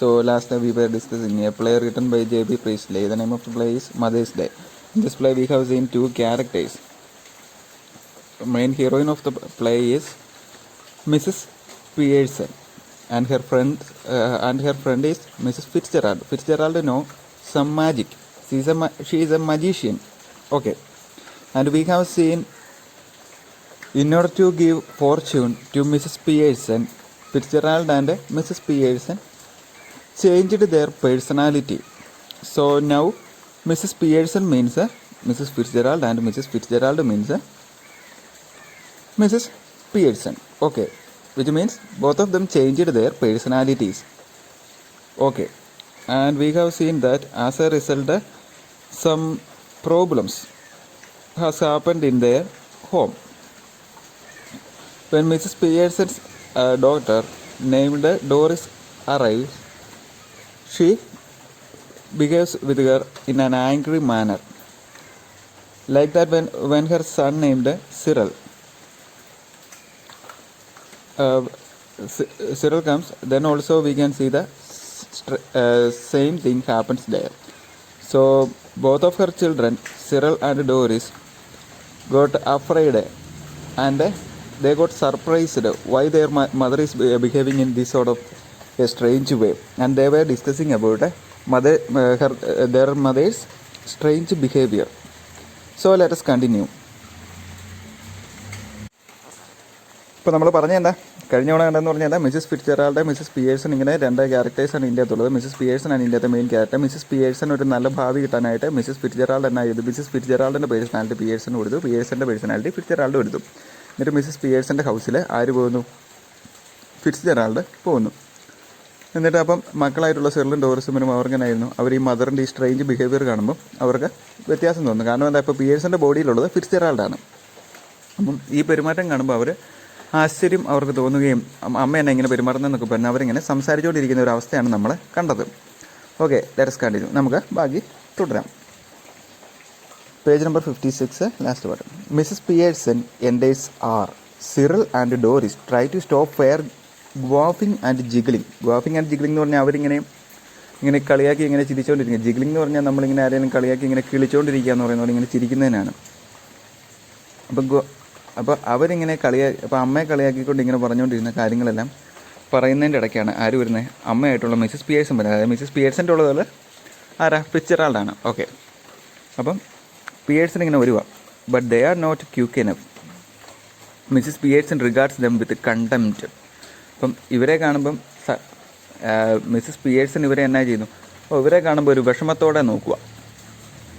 So last time we were discussing a play written by J.B. Priestley. The name of the play is Mother's Day. In this play we have seen two characters. The main heroine of the play is Mrs. Pearson and her friend is Mrs. Fitzgerald. Fitzgerald know some magic. She is a magician. Okay. And we have seen, in order to give fortune to Mrs. Pearson, Fitzgerald and Mrs. Pearson changed their personality. So now Mrs. Pearson means Mrs. Fitzgerald and Mrs. Fitzgerald means Mrs. Pearson. Okay. Which means both of them changed their personalities. Okay. And we have seen that as a result some problems has happened in their home. When Mrs. Pearson's daughter named Doris arrives, she behaves with her in an angry manner. Like that when her son named Cyril. Cyril comes, then also we can see the same thing happens there. So both of her children, Cyril and Doris, got afraid and they got surprised why their mother is behaving in this sort of a strange way, and they were discussing about their mother's strange behavior. So let us continue. ഇപ്പോൾ നമ്മൾ പറഞ്ഞ എന്താ കഴിഞ്ഞ തവണ കണ്ടെന്ന് പറഞ്ഞാൽ Mrs ഫിറ്റ്ജെറാൾഡ് Mrs Pearson ഇങ്ങനെ രണ്ട് ക്യാരക്ടേഴ്സാണ് ഇതിൻ്റെകത്തുള്ളത്. മിസ്സസ് പിയേഴ്സൺ ആണ് ഇതിൻ്റെ മെയിൻ ക്യാരക്ടർ. മിസ്സസ് പിയേഴ്സൺ ഒരു നല്ല ഭാവി കിട്ടാനായിട്ട് മിസ്സസ് ഫിറ്റ്ജെറാൾഡ് എന്നാ ചെയ്തു. മിസ്സസ് ഫിറ്റ്ജെറാൾഡിൻ്റെ പേഴ്സണാലിറ്റി പിയേഴ്സൺ കൊടുത്തു, പിയേഴ്സൻ്റെ പേഴ്സണാലിറ്റി ഫിറ്റ്ജെറാൾഡ് കൊടുത്തു. എന്നിട്ട് മിസ്സസ് പിയേഴ്സൻ്റെ ഹൗസിൽ ആര് പോകുന്നു? ഫിറ്റ്ജെറാൾഡ് പോകുന്നു. എന്നിട്ട് അപ്പം മക്കളായിട്ടുള്ള സെറിലും ഡോറിസും അവർക്കെന്നായിരുന്നു, അവർ ഈ മദറിൻ്റെ ഈ സ്ട്രേഞ്ച് ബിഹേവിയർ കാണുമ്പോൾ അവർക്ക് വ്യത്യാസം തോന്നുന്നു. കാരണം എന്താ, ഇപ്പോൾ പിയേഴ്സൻ്റെ ബോഡിയിലുള്ളത് ഫിറ്റ്ജെറാൾഡാണ്. അപ്പം ഈ പെരുമാറ്റം കാണുമ്പോൾ അവർ ആശ്ചര്യം അവർക്ക് തോന്നുകയും അമ്മ എന്നെ ഇങ്ങനെ പെരുമാറുന്നതെന്നൊക്കെ പറഞ്ഞ് അവരിങ്ങനെ സംസാരിച്ചുകൊണ്ടിരിക്കുന്ന ഒരു അവസ്ഥയാണ് നമ്മൾ കണ്ടത്. Okay, let's continue. നമുക്ക് ബാക്കി തുടരാം. Page number 56, last part. Mrs Pearson enters are Cyril and Doris try to stop their guffawing and giggling. Guffawing and giggling എന്ന് പറഞ്ഞാൽ ഇങ്ങനെ കളിയാക്കി ഇങ്ങനെ ചിരിച്ചുകൊണ്ടിരിക്കുക. ജിഗ്ലിംഗ് എന്ന് പറഞ്ഞാൽ നമ്മളിങ്ങനെ ആരെങ്കിലും കളിയാക്കി ഇങ്ങനെ കിളിച്ചുകൊണ്ടിരിക്കുക എന്ന് പറയുന്നത് ഇങ്ങനെ ചിരിക്കുന്നതിനാണ്. അപ്പോൾ അവരിങ്ങനെ അപ്പോൾ അമ്മയെ കളിയാക്കിക്കൊണ്ട് ഇങ്ങനെ പറഞ്ഞുകൊണ്ടിരുന്ന കാര്യങ്ങളെല്ലാം പറയുന്നതിൻ്റെ ഇടയ്ക്കാണ് ആര് വരുന്നത്? അമ്മയായിട്ടുള്ള മിസ്സസ് പിയേഴ്സൺ വരുന്നത്. അതായത് മിസ്സസ് പിയേഴ്സൻ്റെ ഉള്ളത് ആരാ? ഫിറ്റ്ജെറാൾഡാണ്. ഓക്കെ, അപ്പം പിയേഴ്സൺ ഇങ്ങനെ വരുക. But they are not quick enough. Mrs Pearson regards them with contempt. അപ്പം ഇവരെ കാണുമ്പം മിസ്സസ് പിയേഴ്സൺ ഇവരെ എന്നാ ചെയ്യുന്നു? ഇവരെ കാണുമ്പോൾ ഒരു വിഷമത്തോടെ നോക്കുക.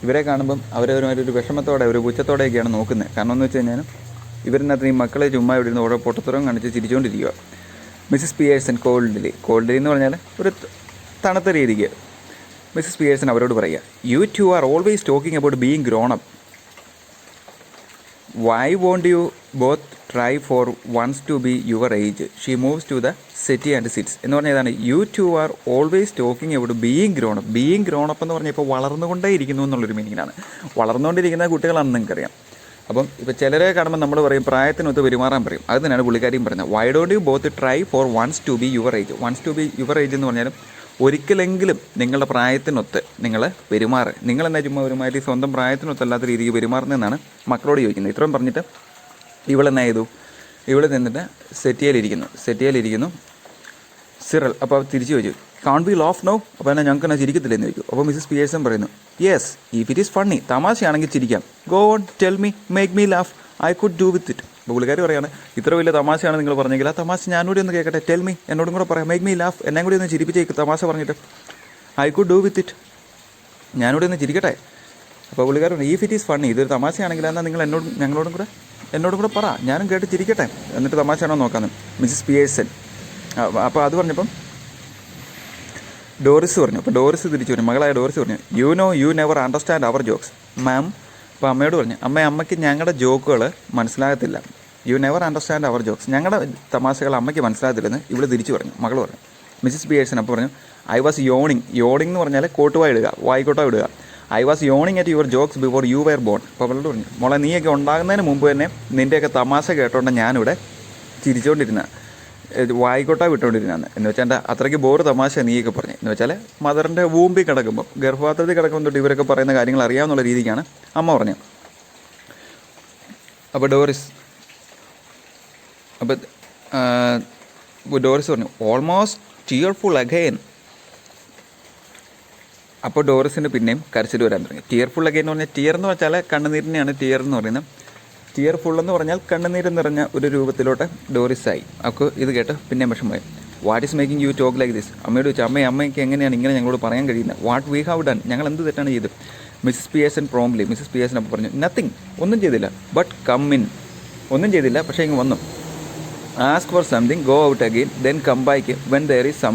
ഇവരെ കാണുമ്പം അവരൊരു വിഷമത്തോടെ ഒരു പുച്ഛത്തോടെയൊക്കെയാണ് നോക്കുന്നത്. കാരണം എന്ന് വെച്ച് കഴിഞ്ഞാൽ ഇവരിനകത്ത് ഈ മക്കളെ ചുമ്മാ ഇവിടെ നിന്ന് ഓരോ പൊട്ടത്തരം കാണിച്ച് ചിരിച്ചുകൊണ്ടിരിക്കുക. മിസ്സസ് പിയേഴ്സൺ കോൾഡ്ലി എന്ന് പറഞ്ഞാൽ ഒരു തണുത്ത രീതിക്ക് മിസ്സസ് പിയേഴ്സൺ അവരോട് പറയുക, you two are always talking about being grown up. Why won't you both try for once to be your age. She moves to the settee and sits എന്ന് പറഞ്ഞാൽ ഇതാണ്. You two are always talking about being grown up. Being grown up എന്ന് പറഞ്ഞാൽ ഇപ്പോൾ വളർന്നുകൊണ്ടേ ഇരിക്കുന്നു എന്നുള്ളൊരു മീനിങ്ങിനാണ്. വളർന്നുകൊണ്ടിരിക്കുന്ന കുട്ടികളാണെന്ന് നിങ്ങൾക്കറിയാം. അപ്പം ഇപ്പോൾ ചിലരെ കാണുമ്പോൾ നമ്മൾ പറയും പ്രായത്തിനൊത്ത് പെരുമാറാൻ പറയും. അത് തന്നെയാണ് പുള്ളിക്കാരിയും പറയുന്നത്. Why don't you both try for once to be your age. Once to be your age എന്ന് പറഞ്ഞാലും ഒരിക്കലെങ്കിലും നിങ്ങളുടെ പ്രായത്തിനൊത്ത് നിങ്ങൾ പെരുമാറ്. നിങ്ങളെന്നാ ചുമ്മാ ഒരുമാതിരി സ്വന്തം പ്രായത്തിനൊത്തല്ലാത്ത രീതിക്ക് പെരുമാറുന്നതെന്നാണ് മക്കളോട് ചോദിക്കുന്നത്. ഇത്രയും പറഞ്ഞിട്ട് ഇവളെന്നാ ചെയ്തു? ഇവിടെ നിന്നിട്ട് സെറ്റിയയിലിരിക്കുന്നു സിറൽ. അപ്പോൾ തിരിച്ചു ചോദിച്ചു, കാൺ ബി ലാഫ് നോ. അപ്പോൾ എന്നാൽ ഞങ്ങൾക്ക് എന്നാ ചിരിക്കത്തില്ലെന്ന് ചോദിക്കും. അപ്പോൾ മിസ്സസ് പിയേഴ്സൺ പറയുന്നു, yes if it is funny. തമാശയാണെങ്കിൽ ചിരിക്കാം. Go on tell me make me laugh I could do with it. അപ്പോൾ പുള്ളിക്കാരി പറയാണ്, ഇത്ര വലിയ തമാശയാണ് നിങ്ങൾ പറഞ്ഞെങ്കിൽ ആ തമാശ ഞാനൂടെ ഒന്ന് കേൾക്കട്ടെ. ടെൽ മീ, എന്നോടും കൂടെ പറയാം. മേക്ക് മീ ലാഫ്, എന്നെ കൂടി ഒന്ന് ചിരിപ്പിച്ചേക്ക് തമാശ പറഞ്ഞിട്ട്. I could do with it, ഞാനൂടെ ഒന്ന് ചിരിക്കട്ടെ. അപ്പോൾ പുള്ളിക്കാരി പറഞ്ഞു, ഇഫ് ഇറ്റ് ഈസ് ഫണ്ണി, ഇതൊരു തമാശയാണെങ്കിൽ എന്നാൽ നിങ്ങൾ എന്നോടും കൂടെ പറ, ഞാനും കേട്ട് ചിരിക്കട്ടെ, എന്നിട്ട് തമാശയാണോ നോക്കാമെന്ന് മിസ്സസ് പിയേഴ്സൺ. അപ്പോൾ അത് പറഞ്ഞപ്പം ഡോറിസ് പറഞ്ഞു. അപ്പോൾ ഡോറിസ് തിരിച്ചു പറഞ്ഞു, മകളായ ഡോറിസ് പറഞ്ഞു, you never understand our jokes ma'am. അപ്പോൾ അമ്മയോട് പറഞ്ഞു, അമ്മയ്ക്ക് ഞങ്ങളുടെ ജോക്കുകൾ മനസ്സിലാകത്തില്ല. You never understand our jokes, ഞങ്ങളുടെ തമാശകൾ അമ്മയ്ക്ക് മനസ്സിലാകത്തില്ലെന്ന് ഇവിടെ തിരിച്ചു പറഞ്ഞു, മകൾ പറഞ്ഞു. മിസ്സസ് പിയേഴ്സൺ അപ്പോൾ പറഞ്ഞു, ഐ വാസ് യോണിങ് എന്ന് പറഞ്ഞാൽ കോട്ടുവായി ഇടുക, വായിക്കോട്ടോ ഇടുക. I was yawning at your jokes before you were born. അപ്പോൾ അവളോട് പറഞ്ഞു, മോളെ നീയൊക്കെ ഉണ്ടാകുന്നതിന് മുമ്പ് തന്നെ നിൻ്റെയൊക്കെ തമാശ കേട്ടോണ്ട് ഞാനിവിടെ ചിരിച്ചുകൊണ്ടിരുന്ന. വായിക്കോട്ടാ വിട്ടുകൊണ്ടിരുന്നതാണ് എന്ന് വെച്ചാൽ എൻ്റെ അത്രയ്ക്ക് ബോറ് തമാശ നീയൊക്കെ പറഞ്ഞു എന്ന് വെച്ചാൽ മദറിൻ്റെ വൂമ്പിൽ കിടക്കുമ്പോൾ ഗർഭപാത്രത്തിൽ കിടക്കുമ്പോൾ തൊട്ട് ഇവരൊക്കെ പറയുന്ന കാര്യങ്ങൾ അറിയാമെന്നുള്ള രീതിക്കാണ് അമ്മ പറഞ്ഞത്. അപ്പോൾ ഡോറിസ് പറഞ്ഞു ഓൾമോസ്റ്റ് ടിയർഫുൾ അഗെയിൻ. അപ്പോൾ ഡോറിസിന് പിന്നെയും കരച്ചിൽ വരാൻ തുടങ്ങി. ടിയർഫുൾ അഗെയിൻ എന്ന് പറഞ്ഞാൽ ടിയർ എന്ന് വെച്ചാൽ കണ്ണുനീരിനെയാണ് ടിയർ എന്ന് പറയുന്നത്. ടിയർഫുൾ എന്ന് പറഞ്ഞാൽ കണ്ണുനീര് നിറഞ്ഞ ഒരു രൂപത്തിലോട്ട് ഡോറിസായി. അപ്പോൾ ഇത് കേട്ട് പിന്നെയും വിഷമമായി. What is making you talk like this? അമ്മയോട് ചോദിച്ചു, അമ്മയ്ക്ക് എങ്ങനെയാണ് ഇങ്ങനെ ഞങ്ങളോട് പറയാൻ കഴിയുന്നത്? What we have done? ഞങ്ങൾ എന്ത് തെറ്റാണ് ചെയ്തത്? Mrs Pearson promptly. Mrs Pearson അപ്പോൾ പറഞ്ഞു നത്തിങ്, ഒന്നും ചെയ്തില്ല. ബട്ട് കം ഇൻ, ഒന്നും ചെയ്തില്ല പക്ഷേ ഇങ്ങ് വന്നു. Ask for something, go out again, then come back when there is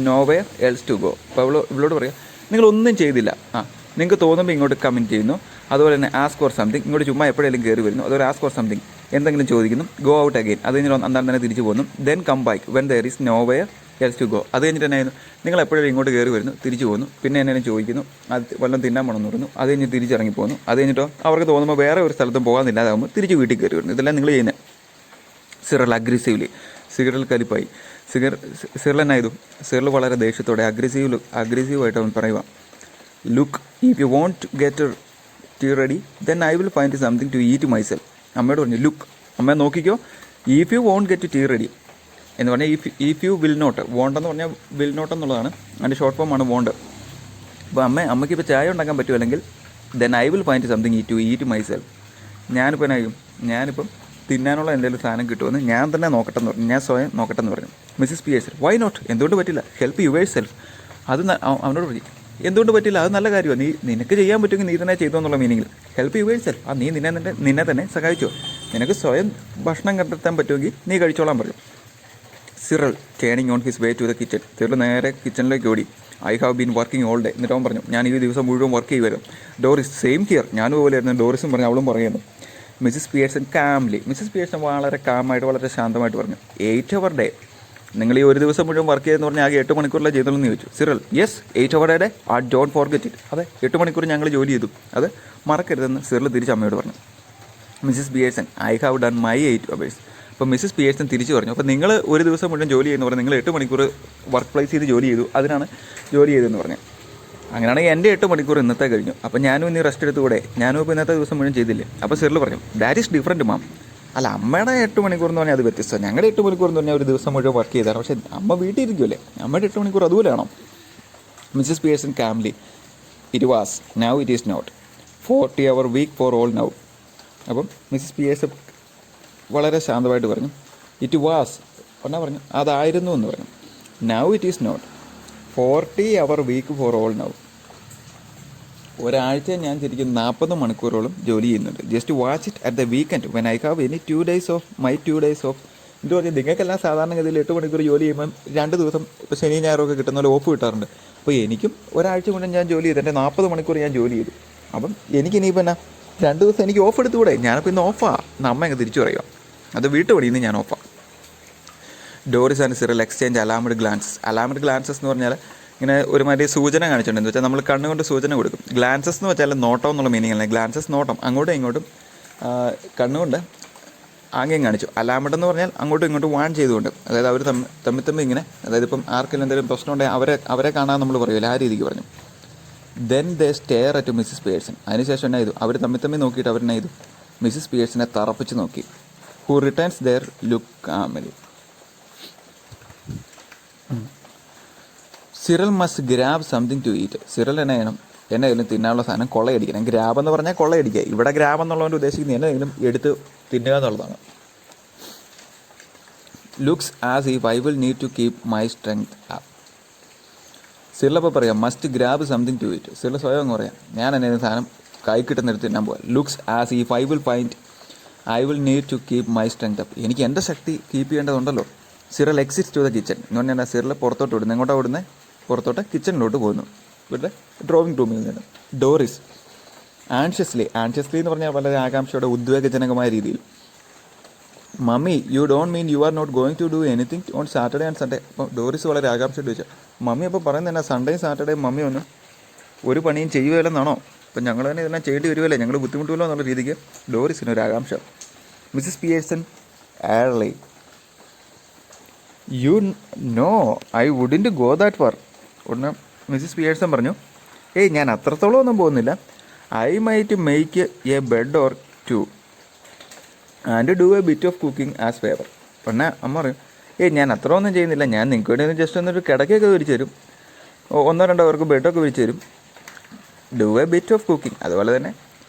nowhere else to go. അപ്പോൾ ഇവളോട് പറയാം നിങ്ങളൊന്നും ചെയ്തില്ല, നിങ്ങൾക്ക് തോന്നുമ്പോൾ ഇങ്ങോട്ട് കമൻറ്റ് ചെയ്യുന്നു. അതുപോലെ തന്നെ ആസ്ക് ഫോർ സംതിങ്, ഇങ്ങോട്ട് ചുമ്മാ എപ്പോഴെങ്കിലും കയറി വരുന്നു. അതുപോലെ ആസ്ക് ഫോർ സംതിങ്, എന്തെങ്കിലും ചോദിക്കുന്നു. ഗോ ഔട്ട് അഗെയിൻ, അത് കഴിഞ്ഞിട്ട് അന്നേരം തന്നെ തിരിച്ചു പോകുന്നു. Then come back when there is nowhere else to go. അത് കഴിഞ്ഞിട്ട് തന്നെ നിങ്ങൾ എപ്പോഴും ഇങ്ങോട്ട് കയറി വരുന്നു, തിരിച്ചു പോകുന്നു. പിന്നെ എന്നെ ചോദിക്കുന്നു അത് വല്ലതും തിന്നാൻ പോകണമെന്ന് പറയുന്നു. അത് കഴിഞ്ഞ് തിരിച്ചിറങ്ങി പോകുന്നു. അത് കഴിഞ്ഞിട്ടോ അവർക്ക് തോന്നുമ്പോൾ വേറെ ഒരു സ്ഥലത്തും പോകാനില്ലാതാകുമ്പോൾ തിരിച്ച് വീട്ടിൽ കയറി വരുന്നു. ഇതെല്ലാം നിങ്ങൾ ചെയ്യുന്നത്. സിറൽ അഗ്രസീവ്ലി, സിഗറിൽ കലിപ്പായി. സിറൽ എന്നായതു? സിറൽ വളരെ ദേഷ്യത്തോടെ അഗ്രസീവായിട്ട് അവൻ പറയുക, look if you won't to get tea ready then I will find something to eat myself. അമ്മയോട് പറഞ്ഞു ലുക്ക്, അമ്മയെ നോക്കിക്കോ, if you won't get tea ready എന്ന് പറഞ്ഞാൽ ഇഫ് യു വിൽ നോട്ട്, വോണ്ടെന്ന് പറഞ്ഞാൽ വിൽ നോട്ട് എന്നുള്ളതാണ് അതിൻ്റെ ഷോർട്ട് ഫോമാണ് വോണ്ട്. അപ്പോൾ അമ്മയ്ക്ക് ഇപ്പോൾ ചായ ഉണ്ടാക്കാൻ പറ്റുമല്ലെങ്കിൽ then I will find something to eat myself. ഞാനിപ്പം തിന്നാനുള്ള എന്തെങ്കിലും സാധനം കിട്ടുമെന്ന് ഞാൻ തന്നെ നോക്കട്ടെ എന്ന് പറഞ്ഞു, ഞാൻ സ്വയം നോക്കട്ടെ എന്ന് പറഞ്ഞു. മിസ്സസ് പിയേഴ്സൺ വൈ നോട്ട്, എന്തുകൊണ്ട് പറ്റില്ല? Help yours self. അത് അവനോട് പറഞ്ഞു എന്തുകൊണ്ട് പറ്റില്ല, അത് നല്ല കാര്യമാണ്, നിനക്ക് ചെയ്യാൻ പറ്റുമെങ്കിൽ നീ തന്നെ ചെയ്തു എന്നുള്ള മീനിങ്ങിൽ. ഹെൽപ്പ് യുവേഴ്സ് സെൽഫ്, നീ നിന്നെ തന്നെ സഹായിച്ചോ, നിനക്ക് സ്വയം ഭക്ഷണം കണ്ടെത്താൻ പറ്റുമെങ്കിൽ നീ കഴിച്ചോളാൻ പറഞ്ഞു. Cyril turning on his way to the kitchen. Cyril നേരെ കിച്ചണിലേക്ക് ഓടി. I have been working all day. എന്നിട്ട് അവൻ പറഞ്ഞു ഞാൻ ഈ ദിവസം മുഴുവൻ വർക്ക് ചെയ്യുമായിരുന്നു. ഡോറിസ് സെയിം ഹിയർ, ഞാനും അതുപോലെയായിരുന്നു. ഡോറിസും പറഞ്ഞു, അവളും പറയുന്നു. Mrs Pearson calmly, Mrs Pearson വളരെ കാമായിട്ട് വളരെ ശാന്തമായിട്ട് പറഞ്ഞു 8 hour ഡേ. നിങ്ങൾ ഈ ഒരു ദിവസം മുഴുവൻ വർക്ക് ചെയ്തെന്ന് പറഞ്ഞാൽ ആകെ 8 മണിക്കൂറിലെ ചെയ്തോളൂ എന്ന് ചോദിച്ചു. സിറൽ യെസ് 8 hour ഡേ, ആ ഡോണ്ട് ഫോർഗെറ്റ് ഇറ്റ്. അതെ 8 മണിക്കൂർ ഞങ്ങൾ ജോലി ചെയ്തു, അത് മറക്കരുതെന്ന് സിറൽ തിരിച്ച് അമ്മയോട് പറഞ്ഞു. Mrs Pearson I have done my 8 hours. അപ്പോൾ മിസ്സസ് പിയേഴ്സൺ തിരിച്ചു പറഞ്ഞു അപ്പോൾ നിങ്ങൾ ഒരു ദിവസം മുഴുവൻ ജോലി ചെയ്യുന്നു പറഞ്ഞു, നിങ്ങൾ 8 മണിക്കൂർ വർക്ക് പ്ലേസ് ചെയ്ത് ജോലി ചെയ്തു, അതിനാണ് ജോലി ചെയ്തതെന്ന് പറഞ്ഞു. അങ്ങനെയാണെങ്കിൽ എൻ്റെ 8 മണിക്കൂർ ഇന്നത്തെ കഴിഞ്ഞു, അപ്പോൾ ഞാനും ഇനി റെസ്റ്റ് എടുത്തുകൂടെ, ഞാനും ഇപ്പോൾ ഇന്നത്തെ ദിവസം മുഴുവൻ ചെയ്തില്ലേ? അപ്പോൾ സിറിൽ പറഞ്ഞു ദാറ്റ് ഈസ് ഡിഫറൻറ്റ് മാം. അല്ല അമ്മയുടെ 8 മണിക്കൂർ എന്ന് പറഞ്ഞാൽ അത് വ്യത്യസ്തമാണ്, ഞങ്ങളുടെ 8 മണിക്കൂർ എന്ന് പറഞ്ഞാൽ ഒരു ദിവസം മുഴുവൻ വർക്ക് ചെയ്താണ്, പക്ഷേ അമ്മ വീട്ടിൽ ഇരിക്കുമല്ലേ, അമ്മയുടെ 8 മണിക്കൂർ അതുപോലെയാണോ? Mrs Pearson calmly it was, now it is not, 40 hour week for all now. അപ്പം മിസ്സസ് പിയേഴ്സൺ വളരെ ശാന്തമായിട്ട് പറഞ്ഞു ഇറ്റ് വാസ് പറഞ്ഞു അതായിരുന്നു എന്ന് പറഞ്ഞു. Now it is not, 40 hour week for all now. ഒരാഴ്ച ഞാൻ ശരിക്കും 40 മണിക്കൂറോളം ജോലി ചെയ്യുന്നുണ്ട്. Just watch it at the weekend when I have any 2 days off my 2 days off. ഇത് പറഞ്ഞാൽ നിങ്ങൾക്കെല്ലാം സാധാരണഗതിയിൽ 8 മണിക്കൂർ ജോലി ചെയ്യുമ്പം 2 ദിവസം ഇപ്പോൾ ശനി ഞായറൊക്കെ കിട്ടുന്ന പോലെ ഓഫ് കിട്ടാറുണ്ട്. അപ്പോൾ എനിക്കും ഒരാഴ്ച മുന്നേ ഞാൻ ജോലി ചെയ്തു, എൻ്റെ 40 മണിക്കൂർ ഞാൻ ജോലി ചെയ്തു. അപ്പം എനിക്കിനിയിപ്പോൾ എന്നാ 2 ദിവസം എനിക്ക് ഓഫ് എടുത്തുകൂടെ? ഞാനിപ്പോൾ ഇന്ന് ഓഫാണ്, നമ്മ അങ്ങ് തിരിച്ചു പറയുക, അത് വീട്ടുപടിയിൽ നിന്ന് ഞാൻ ഓഫാണ്. Doris and Cyril exchange alarmed glances. Alarmed glances എന്ന് പറഞ്ഞാൽ ഇങ്ങനെ ഒരുമാതിരി സൂചന കാണിച്ചിട്ടുണ്ട്, എന്ന് വെച്ചാൽ നമ്മൾ കണ്ണുകൊണ്ട് സൂചന കൊടുക്കും. ഗ്ലാൻസസ് എന്ന് വെച്ചാൽ നോട്ടം എന്നുള്ള മീനിങ് അല്ലേ, ഗ്ലാൻസസ് നോട്ടം, അങ്ങോട്ടും ഇങ്ങോട്ടും കണ്ണുകൊണ്ട് ആംഗ്യം കാണിച്ചു. അലാമഡ് എന്ന് പറഞ്ഞാൽ അങ്ങോട്ടും ഇങ്ങോട്ടും വാൺ ചെയ്തുകൊണ്ട്, അതായത് അവർ തമ്മിൽ ഇങ്ങനെ, അതായത് ഇപ്പം ആർക്കെങ്കിലും എന്തെങ്കിലും പ്രശ്നം ഉണ്ടെങ്കിൽ അവരെ കാണാൻ നമ്മൾ പറയുമല്ലോ, ആ രീതിക്ക് പറഞ്ഞു. Then they stare at Mrs Pearson. അതിനുശേഷം എന്നാ ചെയ്തു, അവർ തമ്മിൽ നോക്കിയിട്ട് അവരെന്നാ ചെയ്തു, മിസ്സസ് പിയേഴ്സനെ തറപ്പിച്ച് നോക്കി. Who returns their look calmly. Cyril must grab something to eat. Cyril എന്നെ ചെയ്യണം, എന്നെങ്കിലും തിന്നാനുള്ള സാധനം കൊള്ളയടിക്കണം. ഗ്രാബ് എന്ന് പറഞ്ഞാൽ കൊള്ളയടിക്കുക, ഇവിടെ ഗ്രാബ് എന്നുള്ളതുകൊണ്ട് ഉദ്ദേശിക്കുന്നത് എന്നെങ്കിലും എടുത്ത് തിന്നുക എന്നുള്ളതാണ്. Looks as if I will need to keep my strength up. Cyril അപ്പോൾ പറയാം must grab something to eat. Cyril സ്വയം അങ്ങ് പറയാം ഞാൻ എന്നെ സാധനം കൈ കിട്ടുന്നിടത്ത് തിന്നാൻ പോകാം. Looks as if I will need to keep my strength up. എനിക്ക് എൻ്റെ ശക്തി കീപ്പ് ചെയ്യേണ്ടതുണ്ടല്ലോ. Cyril exits to the kitchen എന്ന് പറഞ്ഞാൽ സിറിൽ പുറത്തോട്ട് വിടുന്നു. എങ്ങോട്ടാണ് വിടുന്നത്? പുറത്തോട്ട് കിച്ചണിലോട്ട് പോകുന്നു, ഇവിടെ ഡ്രോയിങ് റൂമിൽ നിന്ന്. ഡോറിസ് ആൻഷ്യസ്ലി എന്ന് പറഞ്ഞാൽ വളരെ ആകാംക്ഷയോടെ ഉദ്വേഗജനകമായ രീതിയിൽ, mummy you don't mean you are not going to do anything on Saturday and Sunday. അപ്പോൾ ഡോറിസ് വളരെ ആകാംക്ഷയോട് ചോദിച്ചാൽ മമ്മി അപ്പോൾ പറയുന്നത് എന്നാ സൺഡേയും സാറ്റർഡേയും മമ്മി ഒന്നും ഒരു പണിയും ചെയ്യുകയില്ലെന്നാണോ? അപ്പം ഞങ്ങൾ തന്നെ ഇതെല്ലാം ചെയ്യേണ്ടി വരുമല്ലേ, ഞങ്ങൾ ബുദ്ധിമുട്ടുമല്ലോ എന്നുള്ള രീതിക്ക് ഡോറിസിനൊരു ആകാംക്ഷ. Mrs Pearson airily you know I wouldn't go that far. ഉടനെ മിസ്സിസ് പിയേഴ്സൺ പറഞ്ഞു, ഏയ് ഞാൻ അത്രത്തോളം ഒന്നും പോകുന്നില്ല. I might make a bed or two and do a bit of cooking as favour. ഉടനെ അമ്മ പറയും, ഏയ് ഞാൻ അത്ര ഒന്നും ചെയ്യുന്നില്ല, ഞാൻ നിങ്ങൾക്ക് വേണ്ടി ജസ്റ്റ് ഒന്നൊരു കിടക്കയൊക്കെ വിരിച്ചു തരും, 1-2 പേർക്ക് ബെഡൊക്കെ വിരിച്ചു തരും. Do a bit of cooking. അതുപോലെ തന്നെ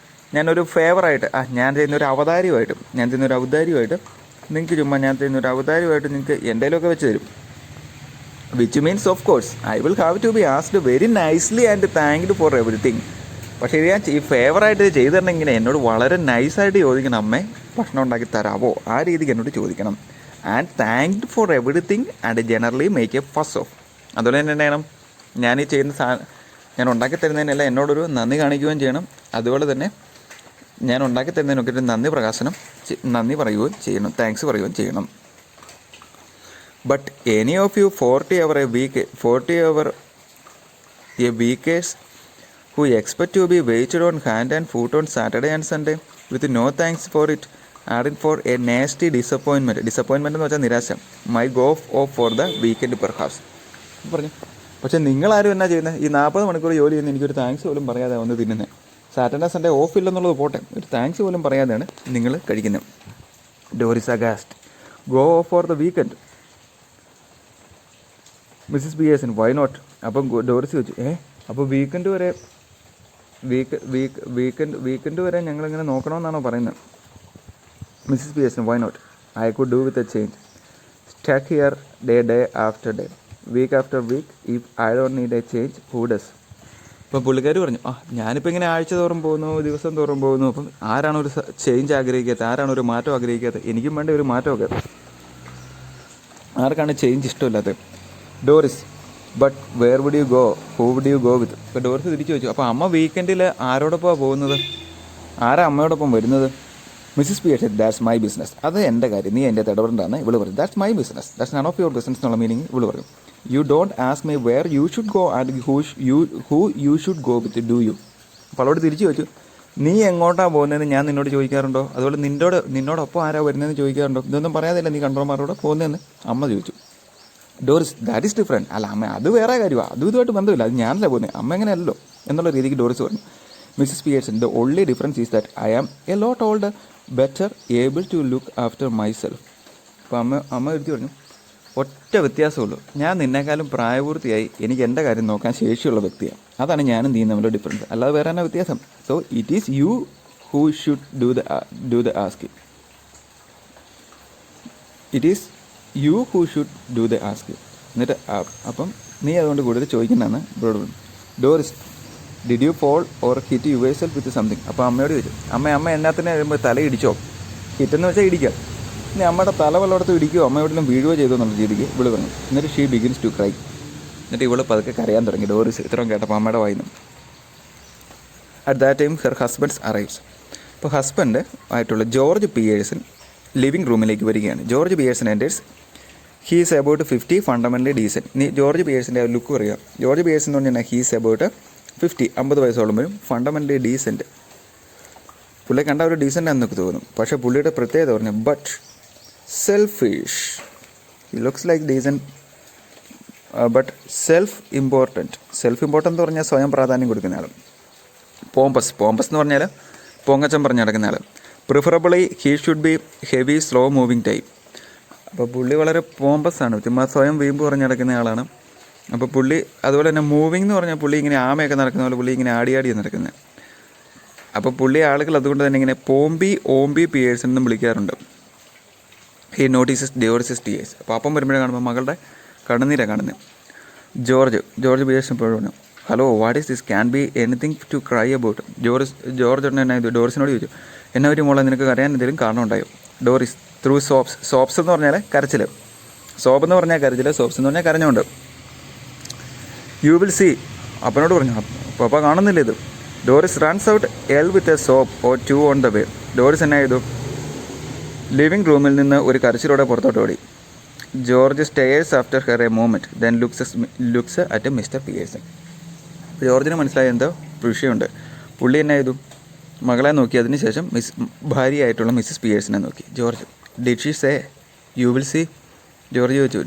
ഞാനൊരു ഫേവറായിട്ട് ഞാൻ ചെയ്യുന്നൊരു ഔദാര്യമായിട്ട് നിങ്ങൾക്ക് ചുമ്മാ ഞാൻ ചെയ്യുന്നൊരു ഔദാര്യമായിട്ട് നിങ്ങൾക്ക് എൻ്റെയിലൊക്കെ വെച്ച് തരും. Which means of course I will have to be asked very nicely and thanked for everything. പക്ഷേ ഇത് ഞാൻ ഈ ഫേവറായിട്ട് ചെയ്തു തരണമെങ്കിൽ എന്നോട് വളരെ നൈസായിട്ട് ചോദിക്കണം, അമ്മേ ഭക്ഷണം ഉണ്ടാക്കി തരാമോ, ആ രീതിക്ക് എന്നോട് ചോദിക്കണം. And thanked for everything and generally make A ഫസ് ഓഫ്. അതുപോലെ തന്നെ എന്ത് ചെയ്യണം, ഞാൻ ഈ ചെയ്യുന്ന ഞാൻ ഉണ്ടാക്കി തരുന്നതിനെല്ലാം എന്നോടൊരു നന്ദി കാണിക്കുകയും ചെയ്യണം. അതുപോലെ തന്നെ ഞാൻ ഉണ്ടാക്കി തരുന്നതിനൊക്കെ ഒരു നന്ദി പറയുകയും ചെയ്യണം, താങ്ക്സ് പറയുകയും ചെയ്യണം. But any of you 40 hours a weekers who expect to be waited on hand and foot on Saturday and Sunday with no thanks for it adding for a nasty disappointment എന്ന് വെച്ചാൽ നിരാശ, my go off for the weekend perhaps പറഞ്ഞു. പക്ഷേ നിങ്ങളാരും എന്നാ ചെയ്യുന്നത്, ഈ 40 മണിക്കൂർ ജോലി ചെയ്യുന്ന എനിക്കൊരു താങ്ക്സ് പോലും പറയാതെ വന്ന് തിന്നുന്നത്. സാറ്റർഡേ സൺഡേ ഓഫ് ഇല്ലെന്നുള്ളത് പോട്ടെ, ഒരു താങ്ക്സ് പോലും പറയാതെയാണ് നിങ്ങൾ കഴിക്കുന്നത്. Doris aghast, go off for the weekend. Mrs Pearson, why not? അപ്പം ഡോറിസ് ചോദിച്ചു, അപ്പോൾ വീക്കെൻഡ് വരെ ഞങ്ങളിങ്ങനെ നോക്കണമെന്നാണോ പറയുന്നത്? Mrs Pearson, why not? I could do with a change. Stuck here day after day, week after week. If I don't need a change, who does? അപ്പം പുള്ളിക്കാർ പറഞ്ഞു, ഞാനിപ്പോൾ ഇങ്ങനെ ആഴ്ച തോറും പോകുന്നു, ദിവസം തോറും പോകുന്നു, അപ്പം ആരാണ് ഒരു ചേഞ്ച് ആഗ്രഹിക്കാത്തത്, ആരാണ് ഒരു മാറ്റം ആഗ്രഹിക്കാത്തത്? എനിക്കും വേണ്ട ഒരു മാറ്റമൊക്കെ. ആർക്കാണ് ചേഞ്ച് ഇഷ്ടമില്ലാത്തത്? Doris, but where would you go, who would you go with? ഇപ്പോൾ ഡോറിസ് തിരിച്ചു ചോദിച്ചു, അപ്പോൾ അമ്മ വീക്കെൻഡിൽ ആരോടൊപ്പമാണ് പോകുന്നത്, ആരാ അമ്മയോടൊപ്പം വരുന്നത്? Mrs Pearson, that's my business. അത് എൻ്റെ കാര്യം, നീ എൻ്റെ ഇടപെടേണ്ടതാണ്. ഇവള് പറയും, that's my business, that's none of your business എന്നുള്ള മീനിങ് ഇവള് പറയും. You don't ask me where you should go and who you should go with, do you? അപ്പോൾ അവളോട് തിരിച്ചു ചോദിച്ചു, നീ എങ്ങോട്ടാണ് പോകുന്നതെന്ന് ഞാൻ നിന്നോട് ചോദിക്കാറുണ്ടോ? അതുപോലെ നിന്നോടൊപ്പം ആരാ വരുന്നതെന്ന് ചോദിക്കാറുണ്ടോ? ഇതൊന്നും പറയാതില്ല നീ കൺട്രോളർമാരോട് പോകുന്നതെന്ന് അമ്മ ചോദിച്ചു. Dorries, that is different. അല്ല അമ്മ, അത് വേറെ കാര്യമാണ്, ഇതുമായിട്ട് ബന്ധമില്ല, അത് ഞാനല്ല പോകുന്നത്, അമ്മ എങ്ങനെയല്ലോ എന്നുള്ള രീതിക്ക് ഡോറിസ് പറഞ്ഞു. Mrs Pearson, the only difference is that I am a lot older, better able to look after myself. അപ്പോൾ അമ്മ എടുത്തു പറഞ്ഞു, ഒറ്റ വ്യത്യാസമുള്ളൂ, ഞാൻ നിന്നേക്കാളും പ്രായപൂർത്തിയായി, എനിക്ക് എൻ്റെ കാര്യം നോക്കാൻ ശേഷിയുള്ള വ്യക്തിയാണ്. അതാണ് ഞാനും നീ തമ്മിലുള്ള ഡിഫറൻസ്, അല്ലാതെ വേറെ എന്നാ വ്യത്യാസം? So it is you who should do the asking. It is you who should do the asking. എന്നിട്ട് അപ്പം നീ അതുകൊണ്ട് കൂടുതൽ ചോദിക്കുന്നതാണ് ബ്രോഡ്. Doris, did you fall or hit yourself with something? അപ്പോൾ അമ്മയോട് ചോദിച്ചു, അമ്മ എന്നാത്തിനെ വരുമ്പോൾ തല ഇടിച്ചോ? ഹിറ്റെന്ന് വെച്ചാൽ ഇടിക്കാം, ഇനി അമ്മയുടെ തല വല്ലയിടത്തും ഇടിക്കുകയോ അമ്മയോടെല്ലാം വീഴുകയോ ചെയ്തു എന്നുള്ള രീതിക്ക് ഇവള് പറഞ്ഞു. എന്നിട്ട് ഷീ ബിഗിൻസ് ടു ക്രൈ. എന്നിട്ട് ഇവള് പതുക്കെ കരയാൻ തുടങ്ങി. ഡോറിസ് ഇത്രയും കേട്ടപ്പോൾ അമ്മയുടെ വായിന്നു. At that time her husbands arrives. അപ്പോൾ ഹസ്ബൻഡ് ആയിട്ടുള്ള ജോർജ് പിയേഴ്സൺ ലിവിംഗ് റൂമിലേക്ക് വരികയാണ്. George Pearson enters. He is about 50, fundamentally decent. നീ ജോർജ് പിയേഴ്സിൻ്റെ ആ ലുക്ക് പറയുക. ജോർജ് പിയേഴ്സൺ എന്ന് പറഞ്ഞാൽ ഹീ ഈസ് അബൌട്ട് 50, 50 വയസ്സോളുമ്പോഴും ഫണ്ടമെൻ്റലി ഡീസൻറ്റ്. പുള്ളി കണ്ട ഒരു ഡീസൻ്റ് ആണെന്നൊക്കെ തോന്നും. പക്ഷേ പുള്ളിയുടെ പ്രത്യേകത പറഞ്ഞു, but selfish. He looks like decent but self important എന്ന് പറഞ്ഞാൽ സ്വയം പ്രാധാന്യം കൊടുക്കുന്ന ആൾ. പോമ്പസ് എന്ന് പറഞ്ഞാൽ പൊങ്ങച്ചം പറഞ്ഞ് നടക്കുന്ന ആൾ. Preferably he should be heavy slow moving type. അപ്പോൾ പുള്ളി വളരെ പോമ്പസ് ആണ്, ചുമ്മാ സ്വയം വീമ്പ് പറഞ്ഞ് നടക്കുന്ന ആളാണ്. അപ്പോൾ പുള്ളി അതുപോലെ തന്നെ മൂവിങ് എന്ന് പറഞ്ഞാൽ പുള്ളി ഇങ്ങനെ ആമയൊക്കെ നടക്കുന്ന പോലെ പുള്ളി ഇങ്ങനെ ആടിയാണ് നടക്കുന്നത്. അപ്പോൾ പുള്ളി ആളുകൾ അതുകൊണ്ട് തന്നെ ഇങ്ങനെ ഓംബി പിയേഴ്സൺ എന്നും വിളിക്കാറുണ്ട്. He notices Doris's tears. അപ്പോൾ അപ്പം വരുമ്പോഴേ കാണുമ്പോൾ മകളുടെ കണ്ണുനീരാണ് കാണുന്നത്. ജോർജ് പിയേഴ്സൺ പറഞ്ഞു, hello what is this, can be anything to cry about? George എന്നാ ഇത് ഡോറിസിനോട് ചോദിച്ചു, എന്നാ ഒരു മോളെ നിനക്ക് കരയാൻ എന്തെങ്കിലും കാരണം ഉണ്ടായോ? ഡോറിസ്, ത്രൂ സോപ്സ് എന്ന് പറഞ്ഞാൽ കരച്ചിൽ, സോപ്പ് എന്ന് പറഞ്ഞാൽ കരച്ചിൽ, സോപ്സ് എന്ന് പറഞ്ഞാൽ കരഞ്ഞുകൊണ്ട്. You will see. അപ്പനോട് പറഞ്ഞു, പപ്പ കാണുന്നില്ല ഇത്. ഡോറിസ് റൺസ് ഔട്ട് എൽ with a sob or two on the way. Doris എന്നാ ചെയ്തു, ലിവിംഗ് റൂമിൽ നിന്ന് ഒരു കരച്ചിലൂടെ പുറത്തോട്ട് ഓടി. George stares after her a moment then looks at Mr Pearson. ജോർജിന് മനസ്സിലായ എന്തോ വിഷയമുണ്ട്. പുള്ളി എന്നാ ചെയ്തു, മകളെ നോക്കി, അതിനുശേഷം ഭാര്യയായിട്ടുള്ള മിസ്സിസ് പിയേഴ്സിനെ നോക്കി. George, did she say you will see? George ചോദിച്ചു,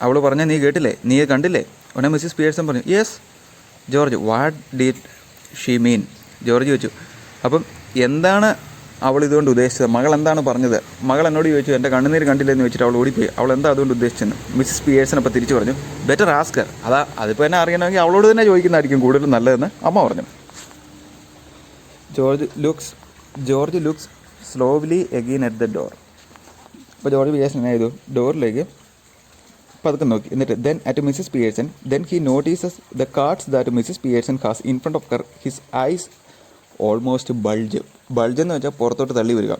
അവൾ പറഞ്ഞ നീ കേട്ടില്ലേ, നീ കണ്ടില്ലേ? ഉടനെ മിസ്സിസ് പിയേഴ്സൺ പറഞ്ഞു yes. George what did she mean? George ചോദിച്ചു. അപ്പം എന്താണ് അവൾ ഇതുകൊണ്ട് ഉദ്ദേശിച്ചത്? മകൾ എന്താണ് പറഞ്ഞത്? മകൾ എന്നോട് ചോദിച്ചു എൻ്റെ കണ്ണുനീര് കണ്ടില്ലെന്ന് വെച്ചിട്ട് അവൾ ഓടിപ്പോയി. അവൾ എന്താ അതുകൊണ്ട് ഉദ്ദേശിച്ചെന്ന് മിസ്സിസ് പിയേഴ്സൺ അപ്പോൾ തിരിച്ചു പറഞ്ഞു ബെറ്റർ ആസ്കർ. അതിപ്പോൾ എന്നെ അറിയണമെങ്കിൽ അവളോട് തന്നെ ചോദിക്കുന്നതായിരിക്കും കൂടുതലും നല്ലതെന്ന് അമ്മ പറഞ്ഞു. George looks slowly again at the door. അപ്പോൾ ജോർജ് പിയേഴ്സൺ എന്നാ ചെയ്തു, ഡോറിലേക്ക് പതുക്കെ നോക്കി. എന്നിട്ട് then at Mrs Pearson. Then he notices the cards that Mrs Pearson has in front of her. His eyes almost bulge എന്ന് വെച്ചാൽ പുറത്തോട്ട് തള്ളി വരിക.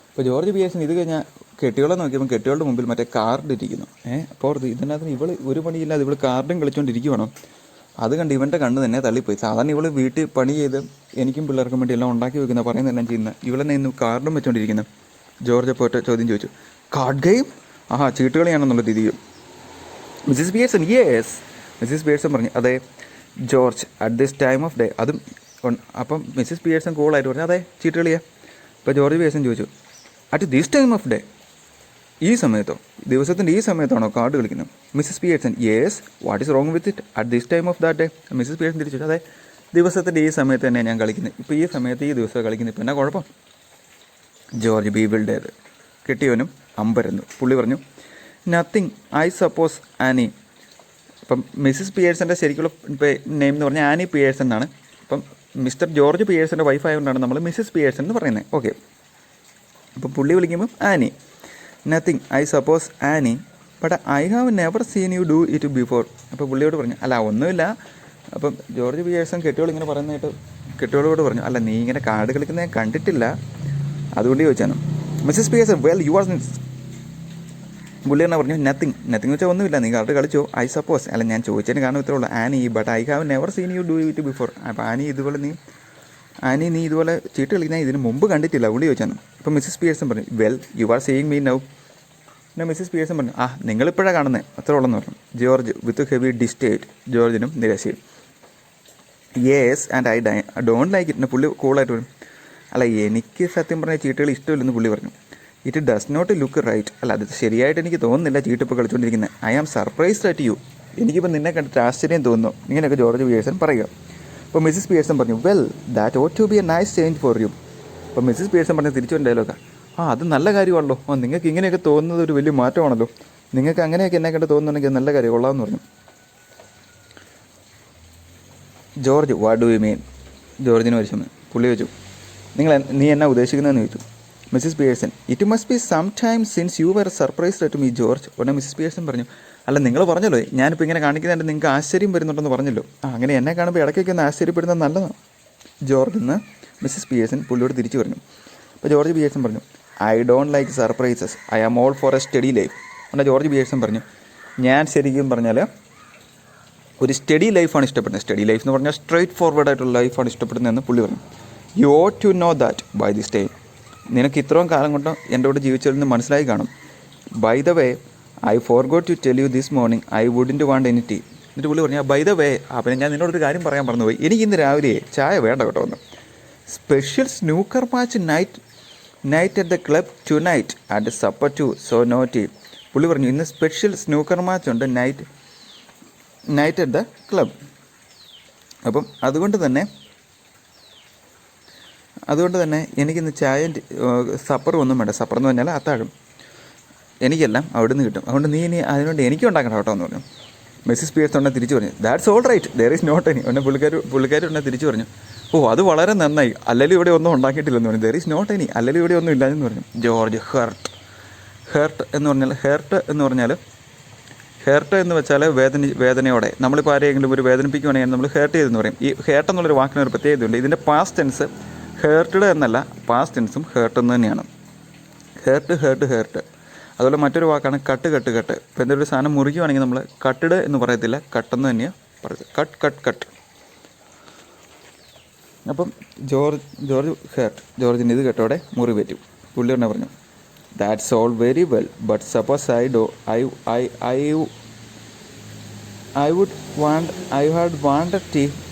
അപ്പോൾ ജോർജ് പിയേഴ്സൺ ഇത് കഴിഞ്ഞാൽ കെട്ടിയോളെ നോക്കിയപ്പോൾ കെട്ടിയോളുടെ മുമ്പിൽ മറ്റേ കാർഡ് ഇരിക്കുന്നു. അപ്പോൾ ഇതിനകത്ത് ഇവൾ ഒരു പണിയില്ലാതെ ഇവൾ കാർഡും കളിച്ചുകൊണ്ടിരിക്കുവാണോ? അത് കണ്ട് ഇവൻ്റെ കണ്ണ് തന്നെ തള്ളിപ്പോയി. സാധാരണ ഇവൾ വീട്ടിൽ പണി ചെയ്ത് എനിക്കും പിള്ളേർക്കും വേണ്ടി എല്ലാം ഉണ്ടാക്കി വെക്കുന്ന പറയുന്നതെല്ലാം ചെയ്യുന്ന ഇവളെന്നെ ഇന്ന് കാർഡും വെച്ചുകൊണ്ടിരിക്കുന്നത്. ജോർജ് പോയിട്ട് ചോദ്യം ചോദിച്ചു, കാർഡ് ഗെയിം? ചീട്ടുകളിയാണെന്നുള്ള രീതിയിൽ. Mrs Pearson yes. Mrs Pearson പറഞ്ഞു അതെ. George at this time of day. അതും അപ്പം മിസ്സിസ് പിയേഴ്സൺ കൂളായിട്ട് പറഞ്ഞു അതെ ചീട്ടുകളിയാ. അപ്പോൾ ജോർജ് പിയേഴ്സൺ ചോദിച്ചു at this time of day, ഈ സമയത്തോ, ദിവസത്തിൻ്റെ ഈ സമയത്താണോ കാർഡ് കളിക്കുന്നത്? Mrs Pearson yes. What is wrong with it at this time of that day? Mrs Pearson തിരിച്ചു അതെ ദിവസത്തിൻ്റെ ഈ സമയത്ത് തന്നെ ഞാൻ കളിക്കുന്നത്. ഇപ്പോൾ ഈ സമയത്ത് ഈ ദിവസം കളിക്കുന്നത്, ഇപ്പോൾ എന്നാ കുഴപ്പം? ജോർജ് ബീവിൾഡേത്. കിട്ടിയവനും അമ്പരന്നു. പുള്ളി പറഞ്ഞു നത്തിങ് ഐ സപ്പോസ് ആനി. അപ്പം മിസ്സിസ് പിയേഴ്സൻ്റെ ശരിക്കുള്ള നെയിം എന്ന് പറഞ്ഞാൽ ആനി പിയേഴ്സൺ എന്നാണ്. അപ്പം മിസ്റ്റർ ജോർജ് പിയേഴ്സൻ്റെ വൈഫ് ആയതുകൊണ്ടാണ് നമ്മൾ മിസ്സിസ് പിയേഴ്സൺ എന്ന് പറയുന്നത്. ഓക്കെ. അപ്പം പുള്ളി വിളിക്കുമ്പം Annie. Nothing I suppose Annie but I have never seen you do it before. അപ്പോൾ പുള്ളിയോട് പറഞ്ഞു അല്ല ഒന്നുമില്ല. അപ്പം ജോർജ് പിയേഴ്സൺ കെട്ടിയോൾ ഇങ്ങനെ പറയുന്നതായിട്ട് കെട്ടിയോളോട് പറഞ്ഞു അല്ല നീ ഇങ്ങനെ കാർഡ് കളിക്കുന്നത് ഞാൻ കണ്ടിട്ടില്ല, അതുകൊണ്ട് ചോദിച്ചാണ്. Mrs Pearson well you are. പുള്ളി തന്നെ പറഞ്ഞു നത്തിങ് വെച്ചാൽ ഒന്നുമില്ല, നീ കാർഡ് കളിച്ചോ. ഐ സപ്പോസ് അല്ല ഞാൻ ചോദിച്ചതിന് കാരണം ഇത്രേ ഉള്ളൂ Annie but I have never seen you do it before. അപ്പോൾ ആനി നീ ഇതുപോലെ ചീട്ട് കളിക്കുന്ന ഇതിന് മുമ്പ് കണ്ടിട്ടില്ല, പുള്ളി ചോദിച്ചാണ്. അപ്പോൾ മിസ്സിസ് പിയേഴ്സൺ പറഞ്ഞു well you are seeing me now. പിന്നെ മിസ്സിസ് പിയേഴ്സൺ പറഞ്ഞു നിങ്ങളിപ്പോഴാണ് കാണുന്നത്, അത്ര ഉള്ളെന്ന് പറഞ്ഞു. ജോർജ് വിത്ത് ഹെവി ഡിസ്റ്റേറ്റ്. ജോർജിനും നിരാശയും. Yes and I don't like it. പുള്ളി കൂളായിട്ട് പറഞ്ഞു അല്ല എനിക്ക് സത്യം പറഞ്ഞാൽ ചീട്ടുകൾ ഇഷ്ടമില്ലെന്ന് പുള്ളി പറഞ്ഞു. It does not look right. അല്ല അത് ശരിയായിട്ട് എനിക്ക് തോന്നുന്നില്ല ചീട്ടിപ്പോൾ കളിച്ചുകൊണ്ടിരിക്കുന്നത്. I am surprised at you. എനിക്കിപ്പോൾ നിന്നെ കണ്ടിട്ട് ആശ്ചര്യം തോന്നുന്നു. ഇങ്ങനെയൊക്കെ ജോർജ് പിയേഴ്സൺ പറയുക. അപ്പോൾ മിസ്സിസ് പിയേഴ്സൺ പറഞ്ഞു well that ought to be a nice change for you. അപ്പോൾ മിസ്സിസ് പിയേഴ്സൺ പറഞ്ഞ് തിരിച്ചു ഡയലോഗാണ് അത് നല്ല കാര്യമാണല്ലോ. നിങ്ങൾക്ക് ഇങ്ങനെയൊക്കെ തോന്നുന്നത് ഒരു വലിയ മാറ്റമാണല്ലോ. നിങ്ങൾക്ക് അങ്ങനെയൊക്കെ എന്നെ കണ്ട് തോന്നുന്നുണ്ടെങ്കിൽ നല്ല കാര്യം കൊള്ളാമെന്ന് പറഞ്ഞു. George what do you mean? ജോർജിന് വരിച്ചു. പുള്ളി ചോദിച്ചു നീ എന്നാ ഉദ്ദേശിക്കുന്നതെന്ന് ചോദിച്ചു. Mrs Pearson it must be some time since you were surprised at me George. ഉടനെ മിസ്സിസ് പിയേഴ്സൺ പറഞ്ഞു അല്ല നിങ്ങൾ പറഞ്ഞല്ലോ ഞാനിപ്പോൾ ഇങ്ങനെ കാണിക്കുന്നതിൻ്റെ നിങ്ങൾക്ക് ആശ്ചര്യം വരുന്നുണ്ടെന്ന് പറഞ്ഞല്ലോ. അങ്ങനെ എന്നെ കാണുമ്പോൾ ഇടയ്ക്കൊക്കെ ഒന്ന് ആശ്ചര്യപ്പെടുന്നത് നല്ലതാണ് ജോർജ് എന്ന് മിസ്സിസ് പിയേഴ്സൺ പുള്ളിയോട് തിരിച്ചു പറഞ്ഞു. അപ്പോൾ ജോർജ് പിയേഴ്സൺ പറഞ്ഞു I don't like surprises, I am all for a steady life. എന്നാൽ ജോർജ് പിയേഴ്സൺ പറഞ്ഞു ഞാൻ ശരിക്കും പറഞ്ഞാൽ ഒരു സ്റ്റഡി ലൈഫാണ് ഇഷ്ടപ്പെടുന്നത്. സ്റ്റഡി ലൈഫ് എന്ന് പറഞ്ഞാൽ സ്ട്രെയിറ്റ് ഫോർവേഡ് ആയിട്ടുള്ള ലൈഫാണ് ഇഷ്ടപ്പെടുന്നതെന്ന് പുള്ളി പറഞ്ഞു. You ought to know that by this time. നിനക്ക് ഇത്രയും കാലം കൊണ്ട് എൻ്റെ കൂടെ ജീവിച്ചതിൽ നിന്ന് മനസ്സിലായി കാണും. By the way I forgot to tell you this morning I wouldn't want any tea. എന്നിട്ട് പുള്ളി പറഞ്ഞു ബൈ ദ വേ പിന്നെ ഞാൻ നിന്നോടൊരു കാര്യം പറയാൻ മറന്നുപോയി, എനിക്ക് ഇന്ന് രാവിലെ ചായ വേണ്ട കേട്ടോ ഒന്ന്. Special snooker match night at the club tonight and supper too so no tea. പുള്ളി പറഞ്ഞു ഇന്ന് സ്പെഷ്യൽ സ്നൂക്കർ മാച്ച് ഉണ്ട് നൈറ്റ് അറ്റ് ദ ക്ലബ്. അപ്പം അതുകൊണ്ട് തന്നെ എനിക്കിന്ന് ചായയും സപ്പറും ഒന്നും വേണ്ട. സപ്പർ എന്ന് പറഞ്ഞാൽ അത്താഴം എനിക്കെല്ലാം അവിടെ നിന്ന് കിട്ടും. അതുകൊണ്ട് നീ ഇനി അതിനുവേണ്ടി എനിക്കും ഉണ്ടാക്കണം കേട്ടോ എന്ന് പറഞ്ഞു. മിസ്സിസ് പിയേഴ്സൺ ഉടനെ തിരിച്ചു പറഞ്ഞു that's all right there is not any. ഉടനെ പുള്ളിക്കാർ ഉടനെ തിരിച്ചു പറഞ്ഞു അത് വളരെ നന്നായി, അല്ലെങ്കിൽ ഇവിടെ ഒന്നും ഉണ്ടാക്കിയിട്ടില്ലെന്ന് പറഞ്ഞു. ദർ ഈസ് നോട്ട് എനി, അല്ലെങ്കിൽ ഇവിടെ ഒന്നും ഇല്ലാന്ന് പറഞ്ഞു. ജോർജ് ഹേർട്ട് എന്ന് വെച്ചാൽ വേദനയോടെ നമ്മളിപ്പോൾ ആരെങ്കിലും ഒരു വേദനിപ്പിക്കുകയാണെങ്കിൽ നമ്മൾ ഹേർട്ട് ചെയ്തെന്ന് പറയും. ഈ ഹേർട്ട് എന്നുള്ളൊരു വാക്കിനൊരു പ്രത്യേകതയുണ്ട്. ഇതിൻ്റെ പാസ്റ്റ് ടെൻസ് ഹേർട്ടഡ് എന്നല്ല, പാസ്റ്റ് ടെൻസും ഹേർട്ട് എന്ന് തന്നെയാണ്. ഹേർട്ട്. അതുപോലെ മറ്റൊരു വാക്കാണ് കട്ട്. ഇപ്പോൾ എന്തെങ്കിലും ഒരു സാധനം മുറിക്കുകയാണെങ്കിൽ നമ്മൾ കട്ടഡ് എന്ന് പറയത്തില്ല, കട്ടെന്ന് തന്നെയാണ് പറയുന്നത്. കട്ട്. അപ്പം ജോർജിന് ഇത് കേട്ടോടെ മുറി പറ്റും. പുള്ളി തന്നെ പറഞ്ഞു that's all very well but suppose I had wanted tea.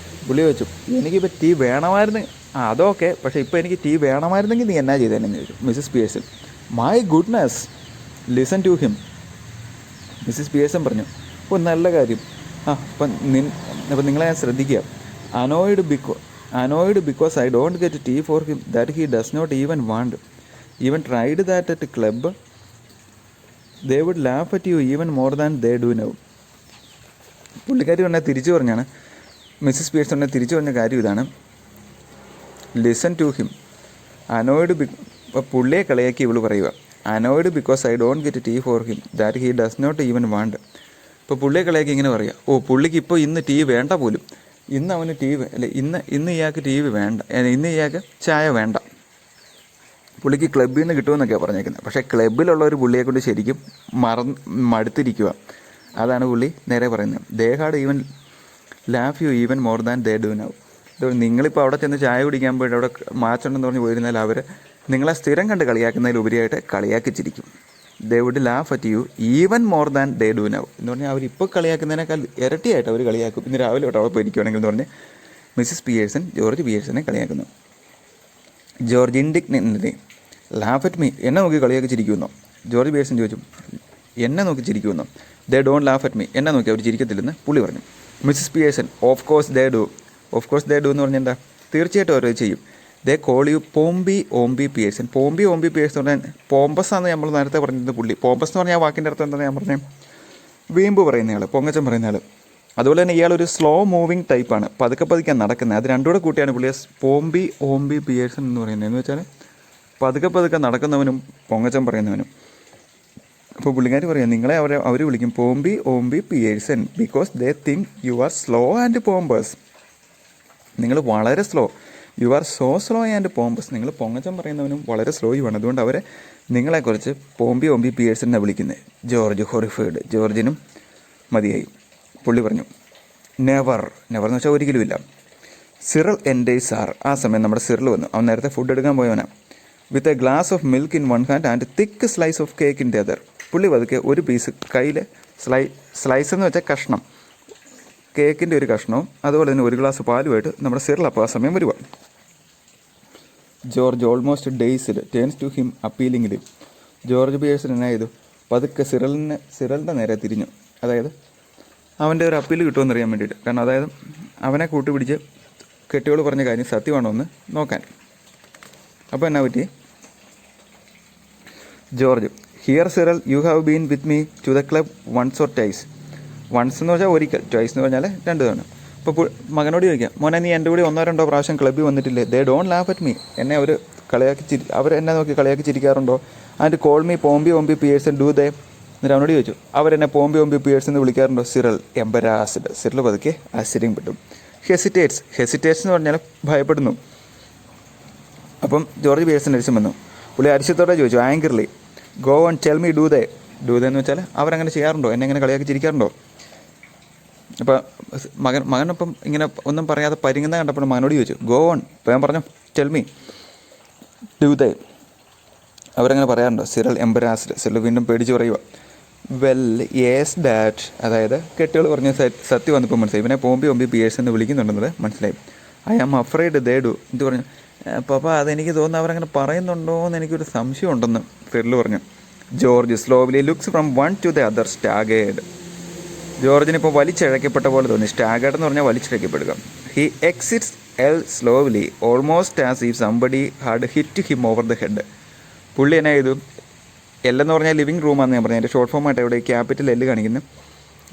പുള്ളി ചോദിച്ചു എനിക്കിപ്പോൾ ടീ വേണമായിരുന്നു. അതൊക്കെ പക്ഷേ ഇപ്പോൾ എനിക്ക് ടീ വേണമായിരുന്നെങ്കിൽ നീ എന്നാ ചെയ്തേനെന്ന് ചോദിച്ചു Mrs Pearson. My goodness listen to him. Mrs Pearson പറഞ്ഞു, ഓ നല്ല കാര്യം. അപ്പം നിങ്ങളെ ഞാൻ ശ്രദ്ധിക്കുക. Annoyed because I don't get tea for him that he does not even want even tried that at club they would laugh at you even more than they do now. പുള്ളിക്കാരി പറഞ്ഞാൽ തിരിച്ചു പറഞ്ഞാണ്, മിസ്സിസ് പിയേഴ്സൺ പറഞ്ഞാൽ തിരിച്ചു പറഞ്ഞ കാര്യം ഇതാണ്, listen to him. ഇപ്പോൾ പുള്ളിയെ കളിയാക്കി ഇവള് പറയുക, annoyed because I don't get tea for him that he does not even want. ഇപ്പോൾ പുള്ളിയെ കളിയാക്കി ഇങ്ങനെ പറയുക, ഓ പുള്ളിക്ക് ഇപ്പോൾ ഇന്ന് ടീ വേണ്ട പോലും, ഇന്ന് അവന് ടീ അല്ലെ ഇന്ന് ഇയാൾക്ക് ടീ വേണ്ട, ഇന്ന് ഇയാൾക്ക് ചായ വേണ്ട, പുള്ളിക്ക് ക്ലബ്ബിൽ നിന്ന് കിട്ടുമെന്നൊക്കെയാണ് പറഞ്ഞേക്കുന്നത്. പക്ഷേ ക്ലബ്ബിലുള്ള ഒരു പുള്ളിയെ കൊണ്ട് ശരിക്കും മടുത്തിരിക്കുക. അതാണ് പുള്ളി നേരെ പറയുന്നത്. They had even laugh U even more than they do now. നിങ്ങളിപ്പോൾ അവിടെ ചെന്ന് ചായ കുടിക്കാൻ പോയിട്ട് അവിടെ മാച്ചുണ്ടെന്ന് പറഞ്ഞ് പോയിരുന്നാൽ അവർ നിങ്ങളെ സ്ഥിരം കണ്ട് കളിയാക്കുന്നതിലുപരിയായിട്ട് കളിയാക്കിച്ചിരിക്കും. They would laugh at you even more than they do now എന്ന് പറഞ്ഞാൽ അവരിപ്പോൾ കളിയാക്കുന്നതിനേക്കാൾ ഇരട്ടിയായിട്ട് അവർ കളിയാക്കും. ഇന്ന് രാവിലെ തൊട്ട് അവിടെ പോയിരിക്കുകയാണെങ്കിൽ എന്ന് പറഞ്ഞ് മിസ്സിസ് പിയേഴ്സൺ ജോർജ് പിയേഴ്സനെ കളിയാക്കുന്നു. George indignantly laugh at me. എന്നെ നോക്കി കളിയാക്കി ചിരിക്കുമെന്നോ? ജോർജ് പിയേഴ്സൺ ചോദിച്ചു, എന്നെ നോക്കി ചിരിക്കുമെന്നോ? They don't laugh at me. എന്നെ നോക്കി അവർ ചിരിക്കത്തില്ലെന്ന് പുള്ളി പറഞ്ഞു. Mrs Pearson of course they do. Of course they do എന്ന് പറഞ്ഞാൽ എന്താ? തീർച്ചയായിട്ടും അവർ ചെയ്യും. They call you pompy ompy Pearson. Pompy ompy Pearson എന്ന് പറഞ്ഞാൽ പോമ്പസ് ആണെന്ന് നമ്മൾ നേരത്തെ പറഞ്ഞിരുന്നത് പുള്ളി. പോമ്പസ് എന്ന് പറഞ്ഞാൽ ആ വാക്കിൻ്റെ അർത്ഥം എന്താണെന്ന് ഞാൻ പറഞ്ഞത്, വീമ്പ് പറയുന്നയാൾ, പൊങ്ങച്ചം പറയുന്നയാൾ. അതുപോലെ തന്നെ ഇയാളൊരു സ്ലോ മൂവിങ് ടൈപ്പാണ്, പതുക്കെ പതുക്കെ നടക്കുന്നത്. അത് രണ്ടും കൂടെ കൂട്ടിയാണ് പുള്ളിയെ പോംബി ഓംബി പിയേഴ്സൺ എന്ന് പറയുന്നത്. എന്ന് വെച്ചാൽ പതുക്കെ പതുക്കെ നടക്കുന്നവനും പൊങ്ങച്ചം പറയുന്നവനും. അപ്പോൾ പുള്ളിക്കാർ പറയാം, നിങ്ങളെ അവർ വിളിക്കും pompy ompy Pearson because they think you are slow and pompous. നിങ്ങൾ വളരെ slow, you are so slow and pompous. നിങ്ങൾ പൊങ്ങച്ചം പറയുന്നവനും വളരെ സ്ലോയുമാണ്. അതുകൊണ്ട് അവരെ നിങ്ങളെക്കുറിച്ച് പോംബി ഓംബി പിയേഴ്സൺ എന്നാണ് വിളിക്കുന്നത്. George horrified. ജോർജിനും മതിയായി. പുള്ളി പറഞ്ഞു, നെവർ എന്ന് വെച്ചാൽ ഒരിക്കലുമില്ല. Cyril enters R. ആ സമയം നമ്മുടെ സിറൽ വന്നു. അവൻ നേരത്തെ ഫുഡ് എടുക്കാൻ പോയവനാണ്. With a glass of milk in one hand and thick slice of cake in the other. പുള്ളി പതുക്കെ ഒരു പീസ് കയ്യിൽ സ്ലൈസ് എന്ന് വെച്ചാൽ കഷ്ണം, കേക്കിൻ്റെ ഒരു കഷ്ണവും അതുപോലെ തന്നെ ഒരു ഗ്ലാസ് പാലുമായിട്ട് നമ്മുടെ സിറൽ അപ്പോൾ ആ സമയം വരുക. George almost dazed turns to him appealingly. George Pearson എന്നാ ചെയ്തു? പതുക്കെ സിറലിൻ്റെ നേരെ തിരിഞ്ഞു. അതായത് അവൻ്റെ ഒരു അപ്പീൽ കിട്ടുമെന്നറിയാൻ വേണ്ടിയിട്ട്. കാരണം അതായത് അവനെ കൂട്ടുപിടിച്ച് കെട്ടിയോൾ പറഞ്ഞ കാര്യം സത്യമാണോ എന്ന് നോക്കാൻ. അപ്പോൾ എന്നാ പറ്റി? George, here Cyril you have been with me to the club once or twice. Once എന്ന് പറഞ്ഞാൽ ഒരിക്കൽ, ട്വൈസ് എന്ന് പറഞ്ഞാൽ 2 തവണ. അപ്പോൾ മകനോട് ചോദിക്കാം, മോനെ നീ എൻ്റെ കൂടെ 1-2 പ്രാവശ്യം ക്ലബ്ബിൽ വന്നിട്ടില്ലേ? They don't laugh at me. എന്നെ അവരെന്നെ നോക്കി കളിയാക്കി ചിരിക്കാറുണ്ടോ? And call me pompy ompy Pearson do they. എന്നിട്ട് അവനോട് ചോദിച്ചു, അവരെന്നെ പോംബി ഓംബി പിയേഴ്സൺ എന്ന് വിളിക്കാറുണ്ടോ? സിറൽ എംബരാസ്ഡ്. സിറൽ പതുക്കെ ആശ്ചര്യപ്പെട്ടു. ഹെസിറ്റേറ്റ്സ് എന്ന് പറഞ്ഞാൽ ഭയപ്പെടുന്നു. അപ്പം ജോർജ് പിയേഴ്സൺ അരിശം വന്നു. പുള്ളി അരിശത്തോടെ ചോദിച്ചു, angrily, go on tell me do they. എന്ന് വെച്ചാൽ അവരങ്ങനെ ചെയ്യാറുണ്ടോ? എന്നെ ഇങ്ങനെ കളിയാക്കി ചിരിക്കാറുണ്ടോ? അപ്പോൾ മകനൊപ്പം ഇങ്ങനെ ഒന്നും പറയാതെ പരിങ്ങുന്ന കണ്ടപ്പോൾ മകനോട് ചോദിച്ചു, ഗോ ഓൺ. അപ്പോൾ ഞാൻ പറഞ്ഞു, ടെൽ മീ ഡു ദേ. അവരങ്ങനെ പറയാറുണ്ടോ? സിറൽ എംബരാസ്ഡ്. സിറൽ വീണ്ടും പേടിച്ച് പറയുക, വെൽ യേസ് ഡാറ്റ്. അതായത് കെട്ടികൾ പറഞ്ഞ സത്യം വന്നപ്പോൾ മനസ്സിലായി, ഇവനെ പോംബി ഓംബി പിയേഴ്സ് എന്ന് വിളിക്കുന്നുണ്ടെന്നത് മനസ്സിലായി. I am afraid they do. എന്ത് പറഞ്ഞു? പപ്പ അതെനിക്ക് തോന്നുന്നു അവരങ്ങനെ പറയുന്നുണ്ടോ എന്ന് എനിക്കൊരു സംശയം ഉണ്ടെന്ന് സിറൽ പറഞ്ഞു. George slowly looks from one to the other staggered. ജോർജിനിപ്പോൾ വലിച്ചിഴക്കപ്പെട്ട പോലെ തോന്നി. സ്റ്റാഗേഡ് എന്ന് പറഞ്ഞാൽ വലിച്ചിഴക്കപ്പെടുക. He exits L slowly almost as if somebody had hit him over the head. പുള്ളി എന്നാ ചെയ്തു? എല്ലെന്ന് പറഞ്ഞാൽ ലിവിങ് റൂമാണെന്ന് ഞാൻ പറഞ്ഞു. എൻ്റെ ഷോർട്ട് ഫോമായിട്ട് ഇവിടെ ക്യാപിറ്റൽ എല്ല് കാണിക്കുന്നു.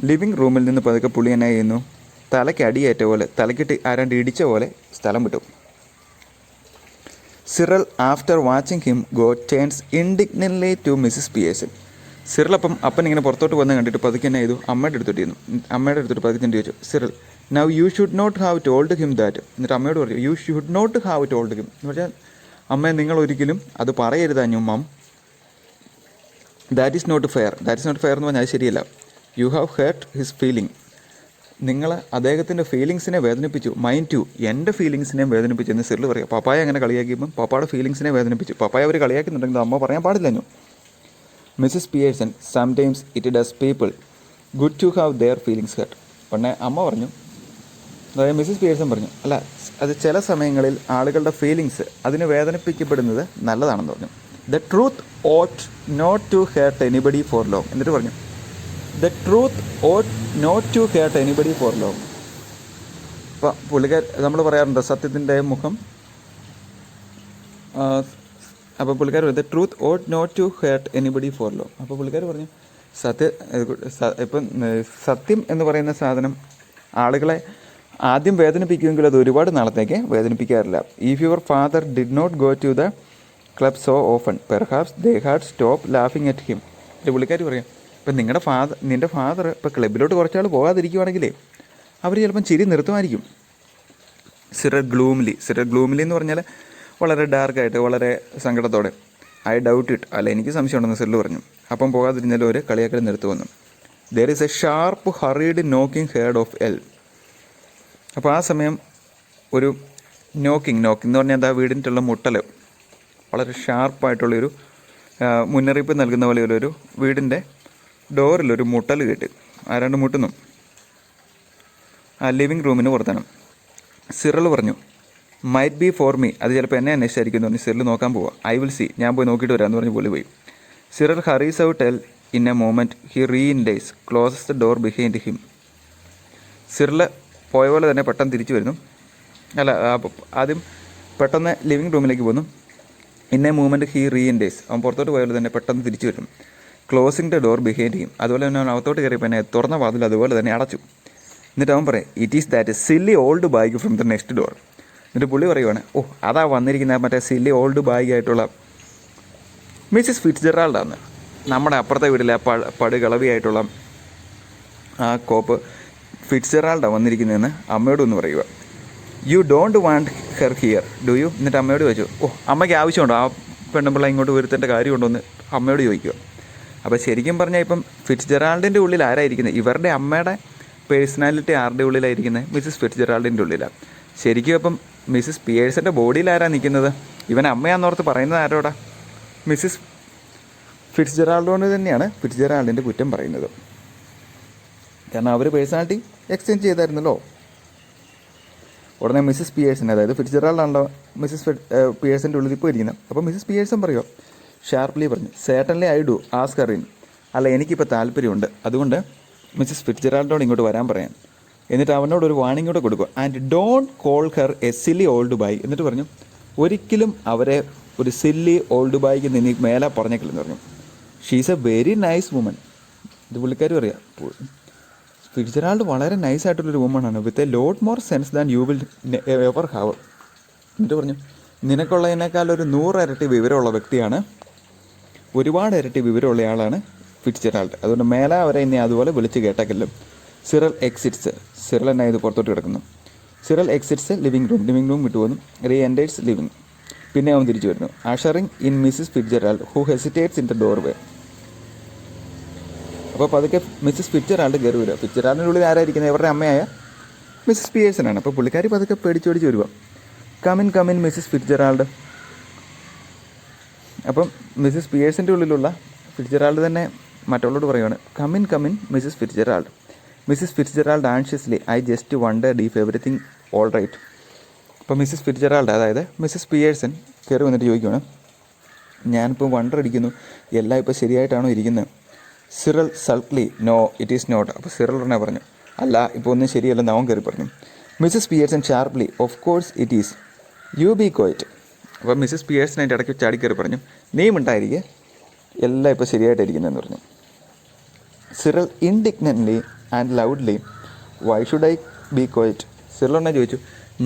ലിവിങ് റൂമിൽ നിന്ന് പതുക്കെ പുള്ളി എന്നാ ചെയ്യുന്നു? തലയ്ക്ക് അടിയേറ്റ പോലെ, തലക്കിട്ട് ആരാണ്ട് ഇടിച്ച പോലെ സ്ഥലം വിട്ടു. Cyril after watching him go turns indignantly to Mrs Pearson. Cyril അപ്പൻ ഇങ്ങനെ പുറത്തോട്ട് വന്ന് കണ്ടിട്ട് പതുക്കെ എന്നാ ചെയ്തു? അമ്മയുടെ അടുത്തോട്ടിരുന്നു. അമ്മയുടെ അടുത്തോട്ട് പതുക്കെ ചോദിച്ചു, Cyril now you should not have told him that. എന്നിട്ട് അമ്മയോട് പറഞ്ഞു, you should not have told him എന്ന് പറഞ്ഞാൽ അമ്മ നിങ്ങൾ ഒരിക്കലും അത് പറയരുതാഞ്ഞു mum. That is not fair. That is not fair എന്ന് പറഞ്ഞാൽ അത് ശരിയല്ല. You have hurt his feeling. നിങ്ങൾ അദ്ദേഹത്തിൻ്റെ ഫീലിങ്സിനെ വേദനിപ്പിച്ചു. മൈൻഡ് ടു, എൻ്റെ ഫീലിങ്സിനെയും വേദനിപ്പിച്ചു എന്ന് സിറിൽ പറയുക. പപ്പായ അങ്ങനെ കളിയാക്കിയപ്പം പപ്പായുടെ ഫീലിങ്സിനെ വേദനിപ്പിച്ചു. പപ്പായ അവർ കളിയാക്കുന്നുണ്ടെങ്കിൽ അമ്മ പറയാൻ പാടില്ലല്ലോ. Mrs Pearson, sometimes it does people good to have their feelings hurt. പിന്നെ അമ്മ പറഞ്ഞു, അതായത് മിസ്സിസ് പിയേഴ്സൺ പറഞ്ഞു, അല്ല അത് ചില സമയങ്ങളിൽ ആളുകളുടെ ഫീലിങ്സ് അതിന് വേദനിപ്പിക്കപ്പെടുന്നത് നല്ലതാണെന്ന് പറഞ്ഞു. The truth ought not to hurt anybody for long. എന്നിട്ട് പറഞ്ഞു, the truth ought not to hurt anybody for love. ഇപ്പം നമ്മൾ പറയാറുണ്ട് സത്യത്തിൻ്റെ മുഖം. അപ്പോൾ പുള്ളിക്കാർ പറഞ്ഞു the truth ought not to hurt anybody for love. അപ്പോൾ പുള്ളിക്കാർ പറഞ്ഞു ഇപ്പം സത്യം എന്ന് പറയുന്ന സാധനം ആളുകളെ ആദ്യം വേദനിപ്പിക്കുമെങ്കിലും അത് ഒരുപാട് നാളത്തേക്ക് വേദനിപ്പിക്കാറില്ല. If your father did not go to the club so often perhaps they had stop ലാഫിങ് അറ്റ് ഹിം. എൻ്റെ പുള്ളിക്കാർ പറയാം ഇപ്പം നിൻ്റെ ഫാദർ ഇപ്പോൾ ക്ലബിലോട്ട് കുറച്ചാൾ പോകാതിരിക്കുവാണെങ്കിലേ അവർ ചിലപ്പം ചിരി നിർത്തുമായിരിക്കും. സിറൽ ഗ്ലൂമിലി എന്ന് പറഞ്ഞാൽ വളരെ ഡാർക്കായിട്ട് വളരെ സങ്കടത്തോടെ. ഐ ഡൗട്ട് ഇറ്റ്, അല്ല എനിക്ക് സംശയമുണ്ടെന്ന് സിറിൽ പറഞ്ഞു. അപ്പം പോകാതിരുന്നാലും ഒരു കളിയാക്കൽ നിർത്തുവന്നു. There is a sharp hurried knocking heard off L. അപ്പോൾ ആ സമയം ഒരു നോക്കിംഗ് എന്ന് പറഞ്ഞാൽ എന്താ, വീടിൻ്റെ മുട്ടൽ വളരെ ഷാർപ്പായിട്ടുള്ളൊരു മുന്നറിയിപ്പ് നൽകുന്ന പോലെ ഒരു വീടിൻ്റെ ഡോറിലൊരു മുട്ടൽ കേട്ട്. ആരാണ്ട് മുട്ടുന്നു. ആ ലിവിങ് റൂമിന് പുറത്താണ്. സിറിൽ പറഞ്ഞു മൈറ്റ് ബി ഫോർ മീ, അത് ചിലപ്പോൾ എന്നെ അന്വേഷിച്ചായിരിക്കും എന്ന് പറഞ്ഞ് സിറിൽ നോക്കാൻ പോവുക. ഐ വിൽ സി, ഞാൻ പോയി നോക്കിയിട്ട് വരാമെന്ന് പറഞ്ഞ് പുള്ളി പോയി. Cyril hurries out L in a moment he reenters closes the door behind him. Cyril പോയ പോലെ തന്നെ പെട്ടെന്ന് തിരിച്ചു വരുന്നു. ആദ്യം പെട്ടെന്ന് ലിവിങ് റൂമിലേക്ക് പോകുന്നു. ഇൻ എ മൂമെൻറ്റ് ഹി റീഇൻഡേസ്, അവൻ പുറത്തോട്ട് പോയ പോലെ തന്നെ പെട്ടെന്ന് തിരിച്ചു വരും. Closing the door behind him, അതുപോലെ തന്നെ അവൻ അകത്തോട്ട് കയറിയപ്പോൾ എന്നെ തുറന്ന വാതിൽ അതുപോലെ തന്നെ അടച്ചു. എന്നിട്ട് അവൻ പറയും it is that silly old bag from the next door. എന്നിട്ട് പുള്ളി പറയുവാണ് അതാ വന്നിരിക്കുന്ന മറ്റേ സില്ലി ഓൾഡ് ബാഗായിട്ടുള്ള മിസ്സിസ് ഫിറ്റ്സ്ജെറാൾഡാണ്. നമ്മുടെ അപ്പുറത്തെ വീട്ടിലെ പടുകളവിയായിട്ടുള്ള ആ കോപ്പ് ഫിറ്റ്സ്ജെറാൾഡാണ് വന്നിരിക്കുന്നതെന്ന് അമ്മയോട് ഒന്ന് പറയുക. U don't want her here do you. എന്നിട്ട് അമ്മയോട് ചോദിച്ചു അമ്മയ്ക്ക് ആവശ്യമുണ്ടോ ആ പെണ്ണുമ്പിള്ള ഇങ്ങോട്ട് വരുത്തേണ്ട കാര്യമുണ്ടോ എന്ന് അമ്മയോട് ചോദിക്കുക. അപ്പോൾ ശരിക്കും പറഞ്ഞാൽ ഇപ്പം ഫിറ്റ്സ്ജെറാൾഡിൻ്റെ ഉള്ളിൽ ആരായിരിക്കുന്നത്, ഇവരുടെ അമ്മയുടെ പേഴ്സണാലിറ്റി ആരുടെ ഉള്ളിലായിരിക്കുന്നത്, മിസ്സിസ് ഫിറ്റ്സ്ജെറാൾഡിൻ്റെ ഉള്ളിലാണ്. ശരിക്കും അപ്പം മിസ്സിസ് പിയേഴ്സിൻ്റെ ബോഡിയിൽ ആരാണ് നിൽക്കുന്നത്, ഇവൻ അമ്മയാണെന്നോർത്ത് പറയുന്നത് ആരോടാ, മിസ്സിസ് ഫിറ്റ്സ്ജെറാൾഡോട് തന്നെയാണ് ഫിറ്റ്സ്ജെറാൾഡിൻ്റെ കുറ്റം പറയുന്നത്. കാരണം അവർ പേഴ്സണാലിറ്റി എക്സ്ചേഞ്ച് ചെയ്തായിരുന്നല്ലോ. ഉടനെ മിസ്സിസ് പിയേഴ്സിന്, അതായത് ഫിറ്റ്സ്ജെറാൾഡാണല്ലോ മിസ്സിസ് പിയേഴ്സിൻ്റെ ഉള്ളിൽ ഇപ്പോൾ ഇരിക്കുന്നത്. അപ്പോൾ മിസ്സിസ് പിയേഴ്സും പറയുമോ ഷാർപ്പ്ലി പറഞ്ഞു certainly I do ask her in. അല്ല എനിക്കിപ്പോൾ താല്പര്യമുണ്ട്, അതുകൊണ്ട് മിസ്സിസ് ഫിറ്റ്സ്ജെറാൾഡോട് ഇങ്ങോട്ട് വരാൻ പറയാൻ. എന്നിട്ട് അവനോട് ഒരു വാണിംഗ് കൂടെ കൊടുക്കുക. And don't call her a silly old boy. എന്നിട്ട് പറഞ്ഞു ഒരിക്കലും അവരെ ഒരു സില്ലി ഓൾഡ് ബായ്ക്ക് നിന്നെ മേലെ പറഞ്ഞേക്കില്ലെന്ന് പറഞ്ഞു. She's a very nice woman. ഇത് പുള്ളിക്കാർ പറയാം ഫിറ്റ്സ്ജെറാൾഡ് വളരെ നൈസായിട്ടുള്ളൊരു വുമണാണ് with a lot more sense than you will ever have. എന്നിട്ട് പറഞ്ഞു നിനക്കുള്ളതിനേക്കാൾ ഒരു 100 ഇരട്ടി വിവരമുള്ള വ്യക്തിയാണ്, ഒരുപാട് ഇരട്ടി വിവരമുള്ള ആളാണ് ഫിറ്റ്സ്ജെറാൾഡ്. അതുകൊണ്ട് മേലെ അവരെ ഇനി അതുപോലെ വിളിച്ച് കേട്ടേക്കല്ലോ. സിറൽ എക്സിറ്റ്സ്, സിറൽ എന്നാ ഇത് പുറത്തോട്ട് കിടക്കുന്നു. സിറൽ എക്സിറ്റ്സ് ലിവിങ് റൂം വിട്ടു പോകുന്നു. Reenters living. പിന്നെ അവൻ തിരിച്ചു വരുന്നു. Ushering in Mrs Fitzgerald who hesitates in the doorway. അപ്പോൾ പതുക്കെ മിസ്സിസ് ഫിറ്റ്സ്ജെറാൾഡ് കയറി വരിക. ഫിറ്റ്സ്ജെറാൾഡിൻ്റെ ഉള്ളിൽ ആരായിരിക്കുന്നത്, ഇവരുടെ അമ്മയായ മിസ്സിസ് പിയേഴ്സനാണ്. അപ്പോൾ പുള്ളിക്കാരി പതുക്കെ പേടിച്ചോടിച്ച് വരിക. Come in Mrs Fitzgerald. അപ്പം മിസ്സിസ് പിയേഴ്സിൻ്റെ ഉള്ളിലുള്ള ഫിറ്റ്സ്ജെറാൾഡ് തന്നെ മറ്റുള്ളവരോട് പറയുവാണ് come in Mrs Fitzgerald. Mrs Fitzgerald anxiously I just wondered if everything all right. അപ്പോൾ മിസ്സിസ് ഫിറ്റ്സ്ജെറാൾഡ്, അതായത് മിസ്സിസ് പിയേഴ്സൺ കയറി വന്നിട്ട് ചോദിക്കുകയാണ് ഞാനിപ്പോൾ വണ്ടർ അടിക്കുന്നു, എല്ലാം ഇപ്പോൾ ശരിയായിട്ടാണോ ഇരിക്കുന്നത്. സിറൽ സൾക്ലി നോ ഇറ്റ് ഈസ് നോട്ട്. അപ്പോൾ സിറൽ ഉടനെ പറഞ്ഞു അല്ല ഇപ്പോൾ ഒന്നും ശരിയല്ലെന്ന് അവൻ കയറി പറഞ്ഞു. Mrs Pearson sharply of course it is you be quiet. അപ്പോൾ മിസ്സിസ് പിയേഴ്സൺ അതിൻ്റെ ഇടയ്ക്ക് ചാടിക്കയറി പറഞ്ഞു നീ ഉണ്ടായിരിക്കെ, എല്ലാം ഇപ്പോൾ ശരിയായിട്ടിരിക്കുന്നതെന്ന് പറഞ്ഞു. Cyril indignantly and loudly why should I be quiet. Cyril ഉടനെ ചോദിച്ചു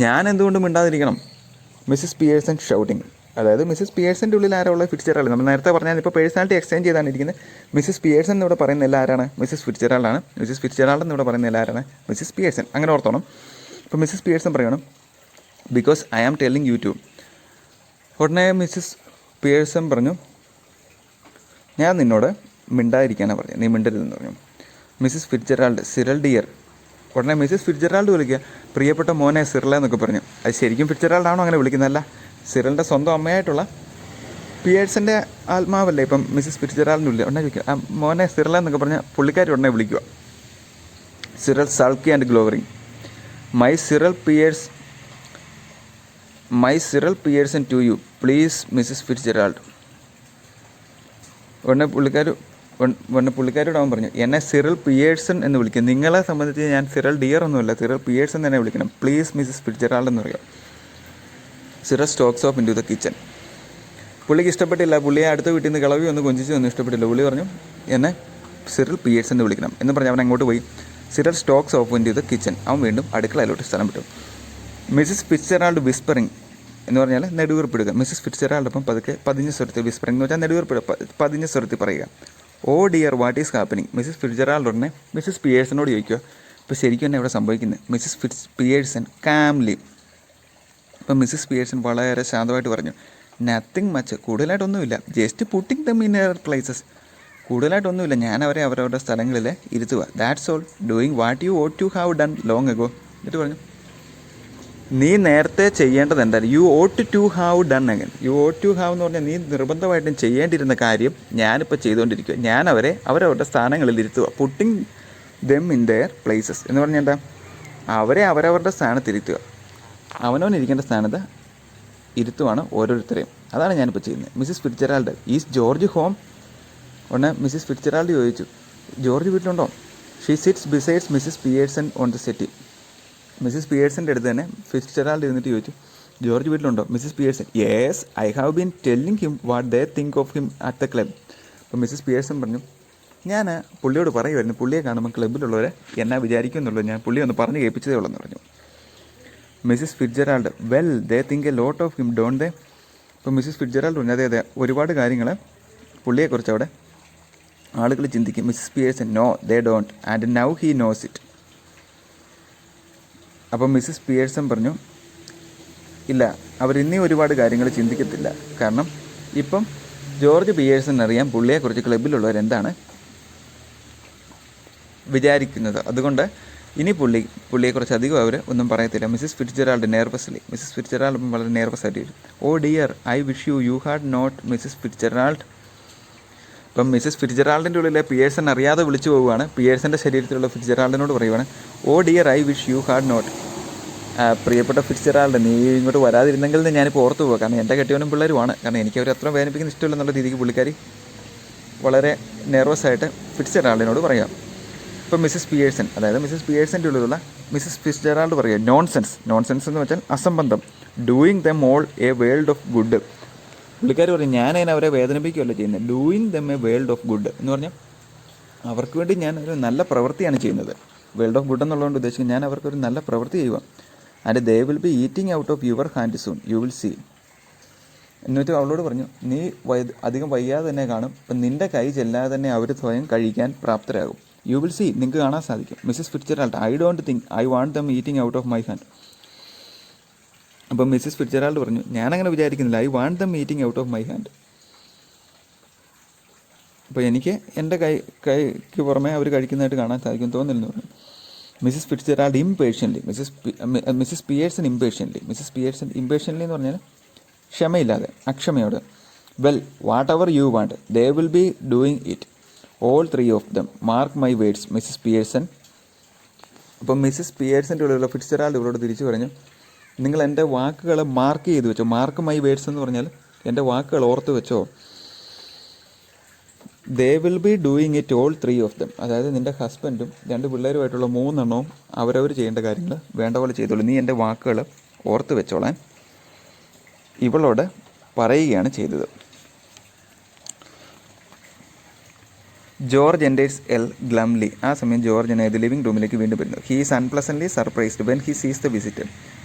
ഞാൻ എന്തുകൊണ്ട് മിണ്ടാതിരിക്കണം. മിസ്സിസ് പിയേഴ്സൺ ഷൗട്ടിങ്, അതായത് മിസ്സിസ് പിയേഴ്സൻ്റെ ഉള്ളിൽ ആരാളുള്ള ഫിറ്റ്സ്ജെറാൾഡ്. നമ്മൾ നേരത്തെ പറഞ്ഞാൽ ഇപ്പോൾ പേഴ്സണാലിറ്റി എക്സ്ചേഞ്ച് ചെയ്താണ് ഇരിക്കുന്നത്. മിസ്സിസ് പിയേഴ്സൺ എന്നിവിടെ പറയുന്ന എല്ലാ ആരാണ്, മിസ്സിസ് ഫിറ്റ്സ്ജെറാൾഡാണ്. മിസ്സിസ് ഫിറ്റ്സ്ജെറാൾഡ് എന്നിവിടെ പറയുന്ന എല്ലാ ആരാണ്, മിസ്സിസ് പിയേഴ്സൺ. അങ്ങനെ ഓർത്തോണം. അപ്പോൾ മിസ്സിസ് പിയേഴ്സൺ പറയണം because I am telling you to. ഉടനെ മിസ്സിസ് പിയേഴ്സൺ പറഞ്ഞു ഞാൻ നിന്നോട് മിണ്ടാതിരിക്കാനാണ് പറഞ്ഞു, നീ മിണ്ടരുതെന്ന് പറഞ്ഞു. Mrs Fitzgerald Cyril dear. ഉടനെ മിസ്സിസ് ഫിറ്റ്സ്ജെറാൾഡ് വിളിക്കുക പ്രിയപ്പെട്ട മോനെ സിറല എന്നൊക്കെ പറഞ്ഞു. അത് ശരിക്കും ഫിറ്റ്സ്ജെറാൾഡാണോ അങ്ങനെ വിളിക്കുന്നതല്ല, സിറലിൻ്റെ സ്വന്തം അമ്മയായിട്ടുള്ള പിയേഴ്സൻ്റെ ആത്മാവല്ലേ ഇപ്പം മിസ്സിസ് ഫിറ്റ്സ്ജെറാൾഡിൻ്റെ ഉള്ളിൽ. ഉടനെ ചോദിക്കുക മോനെ സിറല എന്നൊക്കെ പറഞ്ഞാൽ പുള്ളിക്കാരി ഉടനെ വിളിക്കുക. Cyril sulky and glowering my Cyril Pearson to you please Mrs Fitzgerald. ഉടനെ പുള്ളിക്കാർ വന്ന് പുള്ളിക്കാരോട് അവൻ പറഞ്ഞു, എന്നെ സിറിൽ പിയേഴ്സൺ എന്ന് വിളിക്കും. നിങ്ങളെ സംബന്ധിച്ച് ഞാൻ സിറിൽ ഡിയർ ഒന്നുമില്ല, സിറിൽ പിയേഴ്സൺ തന്നെ വിളിക്കണം. പ്ലീസ് മിസ്സസ് ഫിറ്റ്ജെറാൾഡ് എന്ന് പറയാം. Cyril stalks off in to the kitchen. പുള്ളിക്ക് ഇഷ്ടപ്പെട്ടില്ല. പുള്ളിയെ അടുത്ത വീട്ടിൽ നിന്ന് കിളവി ഒന്ന് കൊഞ്ചിച്ച് ഒന്നും ഇഷ്ടപ്പെട്ടില്ല. പുള്ളി പറഞ്ഞു, എന്നെ സിറിൽ പിയേഴ്സൺ എന്ന് വിളിക്കണം എന്ന് പറഞ്ഞ് അവൻ അങ്ങോട്ട് പോയി. Cyril stalks off in to the kitchen. അവൻ വീണ്ടും അടുക്കളയിലോട്ട് സ്ഥലം വിട്ടു. മിസ്സസ് ഫിറ്റ്ജെറാൾഡ് വിസ്പറിങ് എന്ന് പറഞ്ഞാൽ നെടുവീർപ്പിടുക. മിസ്സസ് ഫിറ്റ്ജെറാൾഡ് അപ്പം പതുക്കെ പതിഞ്ഞ സ്വരത്തിൽ, വിസ്പറിംഗ് എന്ന് വെച്ചാൽ നെടുവീർപ്പിടുക, പതിഞ്ഞ സ്വരത്തിൽ പറയുക. Oh dear what is happening. Mrs Fitzgerald ഉടനെ മിസ്സസ് പിയേഴ്സനോട് ചോദിക്കുക, ഇപ്പോൾ ശരിക്കും തന്നെ ഇവിടെ സംഭവിക്കുന്നത്. Mrs Pearson calmly. ഇപ്പം മിസ്സസ് പിയേഴ്സൺ വളരെ ശാന്തമായിട്ട് പറഞ്ഞു, നത്തിങ് മച്ച്, കൂടുതലായിട്ടൊന്നുമില്ല, just putting them in their places, കൂടുതലായിട്ടൊന്നുമില്ല, ഞാൻ അവരെ അവരവരുടെ സ്ഥലങ്ങളിൽ ഇരുത്തുക. That's all, doing what you ought to have done long ago. എന്നിട്ട് പറഞ്ഞു, നീ നേരത്തെ ചെയ്യേണ്ടത് എന്തായാലും you ought to have done again. You ought to have എന്ന് പറഞ്ഞാൽ നീ നിർബന്ധമായിട്ടും ചെയ്യേണ്ടിയിരുന്ന കാര്യം ഞാനിപ്പോൾ ചെയ്തുകൊണ്ടിരിക്കുക. ഞാൻ അവരെ അവരവരുടെ സ്ഥാനങ്ങളിൽ ഇരുത്തുക. Putting them in their places എന്ന് പറഞ്ഞാൽ എന്താ, അവരെ അവരവരുടെ സ്ഥാനത്തിരുത്തുക. അവനവനിരിക്കേണ്ട സ്ഥാനത്ത് ഇരുത്തുവാണ് ഓരോരുത്തരെയും. അതാണ് ഞാനിപ്പോൾ ചെയ്യുന്നത്. Mrs Fitzgerald, is George home. ഉടനെ മിസ്സസ് ഫിറ്റ്ജെറാൾഡ് ചോദിച്ചു, ജോർജ് വീട്ടിലുണ്ടോ? She sits besides Mrs Pearson on the settee. Mrs പിയേഴ്സൻ്റെ അടുത്ത് തന്നെ ഫിറ്റ്ജെറാൾഡ് ഇരുന്നിട്ട് ചോദിച്ചു, ജോർജ് വീട്ടിലുണ്ടോ? Mrs Pearson, yes, I have been telling him what they think of him at the club. അപ്പോൾ മിസ്സസ് പിയേഴ്സൺ പറഞ്ഞു, ഞാൻ പുള്ളിയോട് പറയുമായിരുന്നു, പുള്ളിയെ കാണുമ്പോൾ ക്ലബ്ബിലുള്ളവരെ എന്നാ വിചാരിക്കും എന്നുള്ളത് ഞാൻ പുള്ളിയെ ഒന്ന് പറഞ്ഞ് കേൾപ്പിച്ചതേ ഉള്ളെന്ന് പറഞ്ഞു. Mrs Fitzgerald, well they think a lot of him don't they. അപ്പോൾ മിസ്സസ് ഫിറ്റ്ജെറാൾഡ് പറഞ്ഞു, അതെ ഒരുപാട് കാര്യങ്ങൾ പുള്ളിയെക്കുറിച്ച് അവിടെ ആളുകൾ ചിന്തിക്കും. Mrs Pearson, no they don't, and now he knows it. അപ്പം മിസ്സസ് പിയേഴ്സൺ പറഞ്ഞു, ഇല്ല, അവരിന്നീ ഒരുപാട് കാര്യങ്ങൾ ചിന്തിക്കത്തില്ല, കാരണം ഇപ്പം ജോർജ് പിയേഴ്സൺ അറിയാം പുള്ളിയെക്കുറിച്ച് ക്ലബ്ബിലുള്ളവരെന്താണ് വിചാരിക്കുന്നത്. അതുകൊണ്ട് ഇനി പുള്ളിയെക്കുറിച്ച് അധികം അവർ ഒന്നും പറയത്തില്ല. Mrs Fitzgerald nervously. Mrs Fitzgerald വളരെ നെർവസ് ആയിട്ട് വരും. Oh dear, I wish you had not Mrs Fitzgerald. ഇപ്പം മിസ്സസ് ഫിറ്റ്ജെറാൾഡിൻ്റെ ഉള്ളിലെ പിയേഴ്സൺ അറിയാതെ വിളിച്ചു പോവുകയാണ്. പിയേഴ്സൻ്റെ ശരീരത്തിലുള്ള ഫിറ്റ്ജെറാൾഡിനോട് പറയുവാണ്, oh dear, I wish you had not. പ്രിയപ്പെട്ട ഫിറ്റ്ജെറാൾഡ്, നീ ഇങ്ങോട്ട് വരാതിരുന്നെങ്കിൽ ഞാനിപ്പോൾ ഓർത്ത് പോകാം, കാരണം എൻ്റെ കെട്ടിയവനും പിള്ളേരുമാണ്, കാരണം എനിക്ക് അവർ അത്ര വേദനിപ്പിക്കുന്ന ഇഷ്ടമില്ലെന്നുള്ള രീതിക്ക് പുള്ളിക്കാരി വളരെ നെർവസായിട്ട് ഫിറ്റ്ജെറാൾഡിനോട് പറയാം. ഇപ്പം മിസ്സസ് പിയേഴ്സൺ, അതായത് മിസ്സസ് പിയേഴ്സൻ്റെ ഉള്ളിലുള്ള മിസ്സസ് ഫിറ്റ്ജെറാൾഡ് പറയുക, നോൺസെൻസ് എന്ന് വെച്ചാൽ അസംബന്ധം. Doing them all a world of good. പുള്ളിക്കാർ പറയും, ഞാനതിനെ അവരെ വേദനിപ്പിക്കുകയല്ല ചെയ്യുന്നത്. Doing them a world of good എന്ന് പറഞ്ഞാൽ അവർക്ക് വേണ്ടി ഞാൻ ഒരു നല്ല പ്രവൃത്തിയാണ് ചെയ്യുന്നത്. വേൾഡ് ഓഫ് ഗുഡ് എന്നുള്ളതുകൊണ്ട് ഉദ്ദേശിക്കുന്നത് ഞാൻ അവർക്കൊരു നല്ല പ്രവൃത്തി ചെയ്യുക. And they will be eating out of your hand soon, you will see. എന്നിട്ട് അവളോട് പറഞ്ഞു, നീ അധികം വയ്യാതെ തന്നെ കാണും, അപ്പം നിൻ്റെ കൈ ചെല്ലാതെ തന്നെ അവർ സ്വയം കഴിക്കാൻ പ്രാപ്തരാകും. യു വിൽ സീ, നിങ്ങൾക്ക് കാണാൻ സാധിക്കും. Mrs Fitzgerald, I don't think I want them eating out of my hand. അപ്പം മിസ്സസ് ഫിറ്റ്ജെറാൾഡ് പറഞ്ഞു, ഞാനങ്ങനെ വിചാരിക്കുന്നില്ല, I want them eating out of my hand. അപ്പോൾ എനിക്ക് എൻ്റെ കൈക്ക് പുറമെ അവർ കഴിക്കുന്നതായിട്ട് കാണാൻ സാധിക്കും തോന്നില്ലെന്ന് പറഞ്ഞു. Mrs Fitzgerald impatiently. Mrs Pearson impatiently. Mrs Pearson impatiently എന്ന് പറഞ്ഞാൽ ക്ഷമയില്ലാതെ, അക്ഷമയോട്. Well, whatever you want, they will be doing it, all three of them, mark my words, Mrs Pearson. അപ്പം മിസ്സസ് പിയേഴ്സൻ്റെ ഉള്ളിലുള്ള ഫിറ്റ്ജെറാൾഡ് ഇവരോട് തിരിച്ചു പറഞ്ഞു, നിങ്ങൾ എൻ്റെ വാക്കുകൾ മാർക്ക് ചെയ്ത് വെച്ചോ. മാർക്ക് മൈ വേർഡ്സ് എന്ന് പറഞ്ഞാൽ എൻ്റെ വാക്കുകൾ ഓർത്ത് വെച്ചോ. ദേ will be doing it all three of dum, അതായത് നിൻ്റെ ഹസ്ബൻഡും 2 പിള്ളേരുമായിട്ടുള്ള 3 എണ്ണവും അവരവർ ചെയ്യേണ്ട കാര്യങ്ങൾ വേണ്ട പോലെ ചെയ്തോളൂ. നീ എൻ്റെ വാക്കുകൾ ഓർത്ത് വെച്ചോളാൻ ഇവളോട് പറയുകയാണ് ചെയ്തത്. George enters L glumly. ആ സമയം ജോർജ് എന്നത് ലിവിംഗ് റൂമിലേക്ക് വീണ്ടും വരുന്നു. He is unpleasantly surprised when he sees the visitor.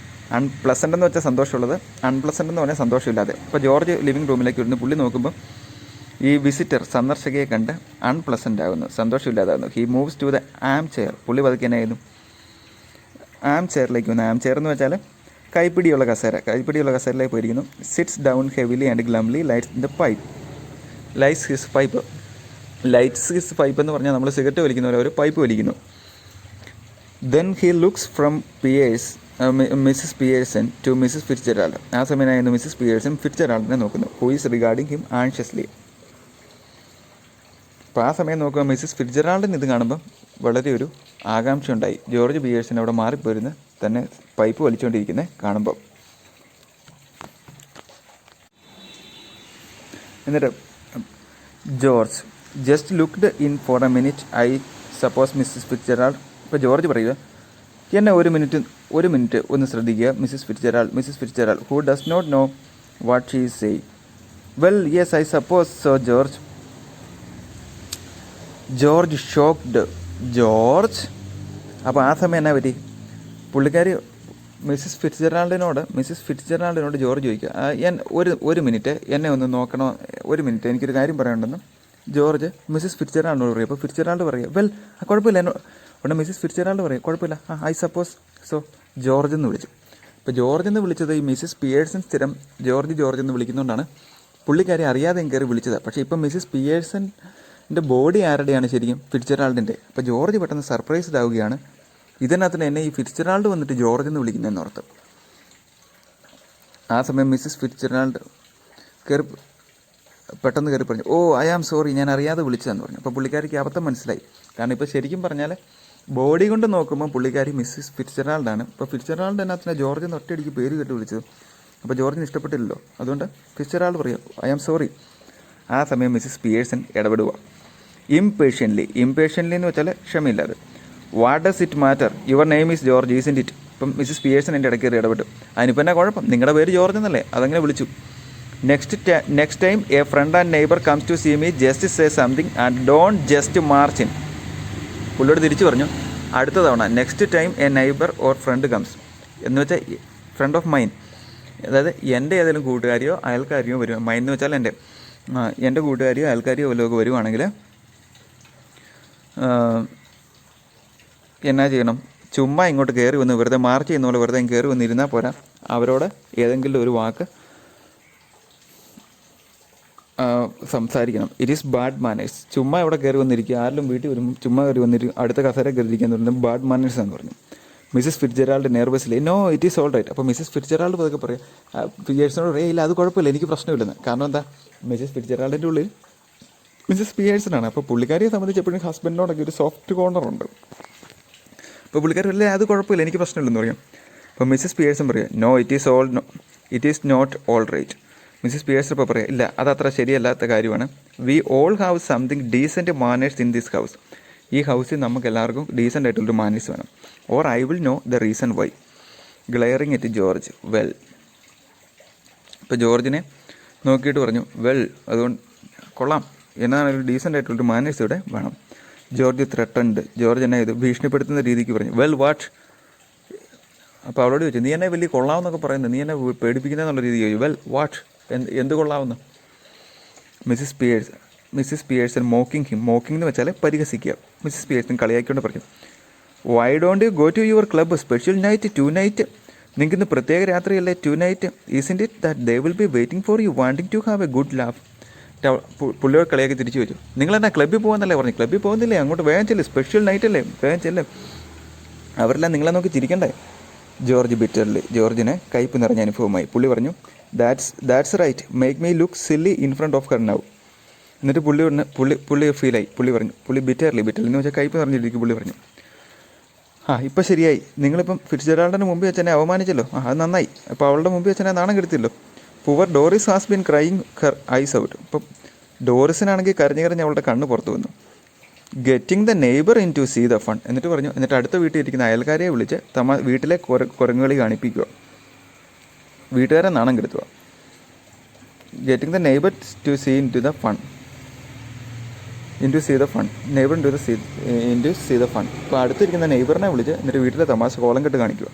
Unpleasant എന്ന് വെച്ചാൽ സന്തോഷമുള്ളത്, അൺപ്ലസൻ്റ് എന്ന് പറഞ്ഞാൽ സന്തോഷമില്ലാതെ. അപ്പോൾ ജോർജ് ലിവിംഗ് റൂമിലേക്ക് വരുന്നു. പുള്ളി നോക്കുമ്പോൾ ഈ വിസിറ്റർ സന്ദർശകയെ കണ്ട് അൺപ്ലസൻ്റ് ആകുന്നു, സന്തോഷമില്ലാതാകുന്നു. He moves to the armchair. പുള്ളി പതുക്കെ എന്നായിരുന്നു ആം ചെയറിലേക്ക് വന്നു. ആം ചെയർ എന്ന് വെച്ചാൽ കൈപ്പിടിയുള്ള കസേരയിലേക്ക് പോയിരിക്കുന്നു. Sits down heavily and glumly lights his pipe എന്ന് പറഞ്ഞാൽ നമ്മൾ സിഗരറ്റ് വലിക്കുന്ന പോലെ ഒരു പൈപ്പ് വലിക്കുന്നു. Then he looks from Mrs Pearson to Mrs Fitzgerald. ആ സമയമായിരുന്നു മിസ്സസ് പിയേഴ്സൺ ഫിറ്റ്ജെറാൾഡിനെ നോക്കുന്നു. Who is regarding him anxiously. അപ്പോൾ ആ സമയം നോക്കുക, മിസ്സസ് ഫിറ്റ്ജെറാൾഡിന് ഇത് കാണുമ്പം വളരെ ഒരു ആകാംക്ഷ ഉണ്ടായി. ജോർജ് പിയേഴ്സൺ അവിടെ മാറിപ്പോരുന്ന് തന്നെ പൈപ്പ് വലിച്ചുകൊണ്ടിരിക്കുന്നത് കാണുമ്പം. എന്നിട്ട് George, just looked in for a minute I suppose Mrs Fitzgerald. ഇപ്പോൾ ജോർജ് പറയുക, എന്നെ ഒരു മിനിറ്റ് ഒന്ന് ശ്രദ്ധിക്കുക Mrs Fitzgerald who does not know what she is saying. Well yes I suppose so George shocked. George അപ്പോൾ ആ സമയം എന്നാ പറ്റി? പുള്ളിക്കാരി മിസ്സിസ് ഫിറ്റ്ജെറാൾഡിനോട് ജോർജ് ചോദിക്കുക, ഒരു മിനിറ്റ് എന്നെ ഒന്ന് നോക്കണോ, ഒരു മിനിറ്റ് എനിക്കൊരു കാര്യം പറയാനുണ്ടെന്ന് ജോർജ് മിസ്സിസ് ഫിറ്റ്ജെറാൾഡിനോട് പറയും. അപ്പോൾ ഫിറ്റ്ജെറാൾഡ് പറയുക, വെൽ കുഴപ്പമില്ല ഉടനെ മിസ്സിസ് ഫിറ്റ്ജെറാൾഡ് പറയും, കുഴപ്പമില്ല ഐ സപ്പോസ് സോ ജോർജ് എന്ന് വിളിച്ചു. ഇപ്പോൾ ജോർജ് എന്ന് വിളിച്ചത് ഈ മിസ്സിസ് പിയേഴ്സൺ സ്ഥിരം ജോർജ് എന്ന് വിളിക്കുന്നതുകൊണ്ടാണ് പുള്ളിക്കാരി അറിയാതെ കയറി വിളിച്ചത്. പക്ഷേ ഇപ്പം മിസ്സിസ് പിയേഴ്സൻ്റെ ബോഡി ആരുടെയാണ് ശരിക്കും? ഫിറ്റ്ജെറാൾഡിൻ്റെ. അപ്പോൾ ജോർജ് പെട്ടെന്ന് സർപ്രൈസ്ഡ് ആവുകയാണ്, ഇതിനകത്ത് എന്നെ ഈ ഫിറ്റ്ജെറാൾഡ് വന്നിട്ട് ജോർജ് എന്ന് വിളിക്കുന്നതെന്നോർത്ത്. ആ സമയം മിസ്സിസ് ഫിറ്റ്ജെറാൾഡ് പെട്ടെന്ന് കയറി പറഞ്ഞു, ഓ ഐ ആം സോറി, ഞാൻ അറിയാതെ വിളിച്ചതെന്ന് പറഞ്ഞു. അപ്പോൾ പുള്ളിക്കാരിക്ക് അബദ്ധം മനസ്സിലായി. കാരണം ഇപ്പോൾ ശരിക്കും പറഞ്ഞാൽ ബോഡി കൊണ്ട് നോക്കുമ്പോൾ പുള്ളിക്കാരി മിസ്സിസ് ഫിറ്റ്ജെറാൾഡാണ്. ഇപ്പോൾ ഫിറ്റ്ജെറാൾഡ് എന്നതിനെ ജോർജ് എന്ന് ഒറ്റയടിക്ക് പേര് കേട്ട് വിളിച്ചത്. അപ്പോൾ ജോർജിന് ഇഷ്ടപ്പെട്ടില്ലല്ലോ, അതുകൊണ്ട് ഫിറ്റ്ജെറാൾഡ് പറയും ഐ ആം സോറി. ആ സമയം മിസ്സിസ് പിയേഴ്സൺ ഇടപെടുക ഇംപേഷ്യൻ്റ്ലി എന്ന് വെച്ചാൽ ക്ഷമയില്ലാതെ. What does it matter, your name is George isn't it. ഇപ്പം മിസ്സിസ് പിയേഴ്സൺ എൻ്റെ ഇടയ്ക്ക് ഇടപെട്ടു, അതിനിപ്പോൾ എന്നാ കുഴപ്പം, നിങ്ങളുടെ പേര് ജോർജ് എന്നല്ലേ, അതങ്ങനെ വിളിച്ചു. Next time a friend and neighbour comes to see me just say something and don't just march in. പുള്ളിയോട് തിരിച്ചു പറഞ്ഞു, അടുത്ത തവണ next time a neighbour or friend comes എന്ന് വെച്ചാൽ ഫ്രണ്ട് ഓഫ് മൈൻ, അതായത് എൻ്റെ ഏതെങ്കിലും കൂട്ടുകാരിയോ അയൽക്കാരിയോ വരും, മൈൻ എന്ന് വെച്ചാൽ എൻ്റെ കൂട്ടുകാരിയോ അയൽക്കാരിയോ വല്ലതൊക്കെ വരുവാണെങ്കിൽ എന്നാ ചെയ്യണം, ചുമ്മാ ഇങ്ങോട്ട് കയറി വന്ന് വെറുതെ മാർച്ച് ചെയ്യുന്ന പോലെ വെറുതെ കയറി വന്നിരുന്നാൽ പോരാ, അവരോട് ഏതെങ്കിലും ഒരു വാക്ക് സംസാരിക്കണം. It is bad manners. ചുമ്മാ ഇവിടെ കയറി വന്നിരിക്കുക, ആരെങ്കിലും വീട്ടിൽ വരുമ്പോൾ ചുമ്മാ കയറി വന്നിരിക്കും, അടുത്ത കസേര കയറിയിരിക്കാൻ പറയുന്നത് ബാഡ് മാനേഴ്സ് എന്ന് പറഞ്ഞു. Mrs Fitzgerald nervously no it is all right. അപ്പോൾ മിസ്സിസ് ഫിറ്റ്ജെറാൾഡ് പതുക്കെ പറയാം, പിയേഴ്സിനോട് പറയും, ഇല്ല അത് കുഴപ്പമില്ല, എനിക്ക് പ്രശ്നമില്ലെന്ന്. കാരണം എന്താ, മിസ്സിസ് ഫിറ്റ്ജെറാൾഡിൻ്റെ ഉള്ളിൽ മിസ്സിസ് പിയേഴ്സനാണ്. അപ്പോൾ പുള്ളിക്കാരിയെ സംബന്ധിച്ച് എപ്പോഴും ഹസ്ബൻഡിനോടൊക്കെ ഒരു സോഫ്റ്റ് കോർണറുണ്ട്. അപ്പോൾ പുള്ളിക്കാരി അല്ലേ അത് കുഴപ്പമില്ല, എനിക്ക് പ്രശ്നമില്ലെന്ന് പറയും. അപ്പോൾ മിസ്സിസ് പിയേഴ്സൺ പറയും, no it is not all right. Mrs Pearson ഇപ്പോൾ പറയാം, ഇല്ല അതത്ര ശരിയല്ലാത്ത കാര്യമാണ്. We all have something decent manners in this house. ഈ ഹൗസിൽ നമുക്ക് എല്ലാവർക്കും ഡീസൻ്റ് ആയിട്ടുള്ളൊരു മാനേഴ്സ് വേണം. Or I will know the reason why. Glaring at George. Well, ഇപ്പോൾ ജോർജിനെ നോക്കിയിട്ട് പറഞ്ഞു, വെൽ അതുകൊണ്ട് കൊള്ളാം, എന്നാണ് ഒരു ഡീസൻ്റ് ആയിട്ടുള്ളൊരു മാനേഴ്സ് ഇവിടെ വേണം. George threatened. ജോർജ് എന്നെ ഇത് ഭീഷണിപ്പെടുത്തുന്ന രീതിക്ക് പറഞ്ഞു. Well what. അപ്പോൾ അവളോട് ചോദിച്ചു, നീ എന്നെ വലിയ കൊള്ളാമെന്നൊക്കെ പറയുന്നത്, നീ എന്നെ പേടിപ്പിക്കുന്നതെന്നുള്ള രീതി ചോദിച്ചു. വെൽ വാട്ട്, എന്ത് കൊള്ളാമെന്ന്. മിസ്സിസ് പിയേഴ്സൺ മോക്കിംഗ് എന്ന് വെച്ചാൽ പരിഹസിക്കുക. മിസ്സിസ് പിയേഴ്സൺ കളിയാക്കിക്കൊണ്ട് പറഞ്ഞു, why don't you go to your club special night 2 night. നിങ്ങൾക്ക് ഇന്ന് പ്രത്യേക രാത്രിയല്ലേ 2 night. Isn't it that they will be waiting for you wanting to have a good laugh. പുള്ളിയോട് കളിയാക്കി തിരിച്ചു വെച്ചു, നിങ്ങളെന്നാ ക്ലബ്ബിൽ പോകുന്നല്ലേ പറഞ്ഞു, ക്ലബ്ബിൽ പോകുന്നില്ലേ, അങ്ങോട്ട് വേഗം ചെല്ല്, സ്പെഷ്യൽ നൈറ്റ് അല്ലേ, വേഗം ചെല്ല്, അവരെല്ലാം നിങ്ങളെ നോക്കി ചിരിക്കണ്ടേ. George bitterly. ജോർജിനെ കയ്പ് നിറഞ്ഞ അനുഭവമായി. പുള്ളി പറഞ്ഞു, that's right, make me look silly in front of her now. എന്നിട്ട് പുള്ളി ഫീലായി. പുള്ളി ബിറ്റർലി എന്ന് വെച്ചാൽ കയ്പ് നിറഞ്ഞിരിക്കും. പുള്ളി പറഞ്ഞു, ഇപ്പം ശരിയായി, നിങ്ങളിപ്പം ഫിറ്റ്ജെറാൾഡിന് മുമ്പിൽ വെച്ച് എന്നെ അവമാനിച്ചല്ലോ, അത് നന്നായി. അപ്പോൾ അവളുടെ മുമ്പിൽ വെച്ച് എന്നെ നാണം കെടുത്തില്ലോ. Poor Doris has been crying her eyes out. ഇപ്പം ഡോറിസിനാണെങ്കിൽ കരഞ്ഞ് അവളുടെ കണ്ണ് പുറത്ത് വന്നു. Getting the neighbour in to see the fun. എന്നിട്ട് പറഞ്ഞു, എന്നിട്ട് അടുത്ത വീട്ടിൽ ഇരിക്കുന്ന അയൽക്കാരെ വിളിച്ച് വീട്ടിലെ കുരങ്ങുകളി കാണിപ്പിക്കുക, വീട്ടുകാരെ നാണം കെടുത്തുക. Getting the neighbour to see in to the fun neighbour in to see the fun. ഇപ്പോൾ അടുത്തിരിക്കുന്ന നെയ്ബറിനെ വിളിച്ച് എന്നിട്ട് വീട്ടിലെ തമാശ കോലം കെട്ട് കാണിക്കുക.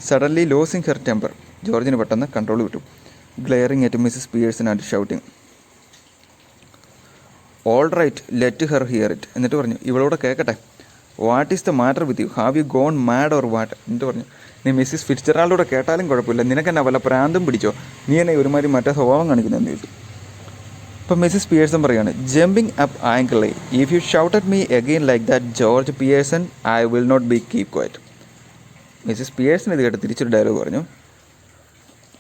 Suddenly losing her temper. ജോർജിന് പെട്ടെന്ന് കൺട്രോൾ വിട്ടു. Glaring at Mrs Pearson and shouting, all right let her hear it. എന്നിട്ട് പറഞ്ഞു, ഇവളോട് കേൾക്കട്ടെ. What is the matter with you, have you gone mad or what. എന്നിട്ട് പറഞ്ഞു, നീ മിസ്സിസ് ഫിറ്റ്ജെറാൾഡിലൂടെ കേട്ടാലും കുഴപ്പമില്ല, നിനക്കെന്നാ വല്ല പ്രാന്തം പിടിച്ചോ, നീ എന്നെ ഒരുമാതിരി മറ്റേ സ്വഭാവം കാണിക്കുന്നതെന്ന് ചോദിച്ചു. അപ്പം മിസ്സിസ് പിയേഴ്സൺ പറയുകയാണ്, jumping up angrily, if you shout at me again like that George Pearson I will not be keep quiet. Mrs Pearson ഇത് കേട്ട് തിരിച്ചൊരു ഡയലോഗ് പറഞ്ഞു,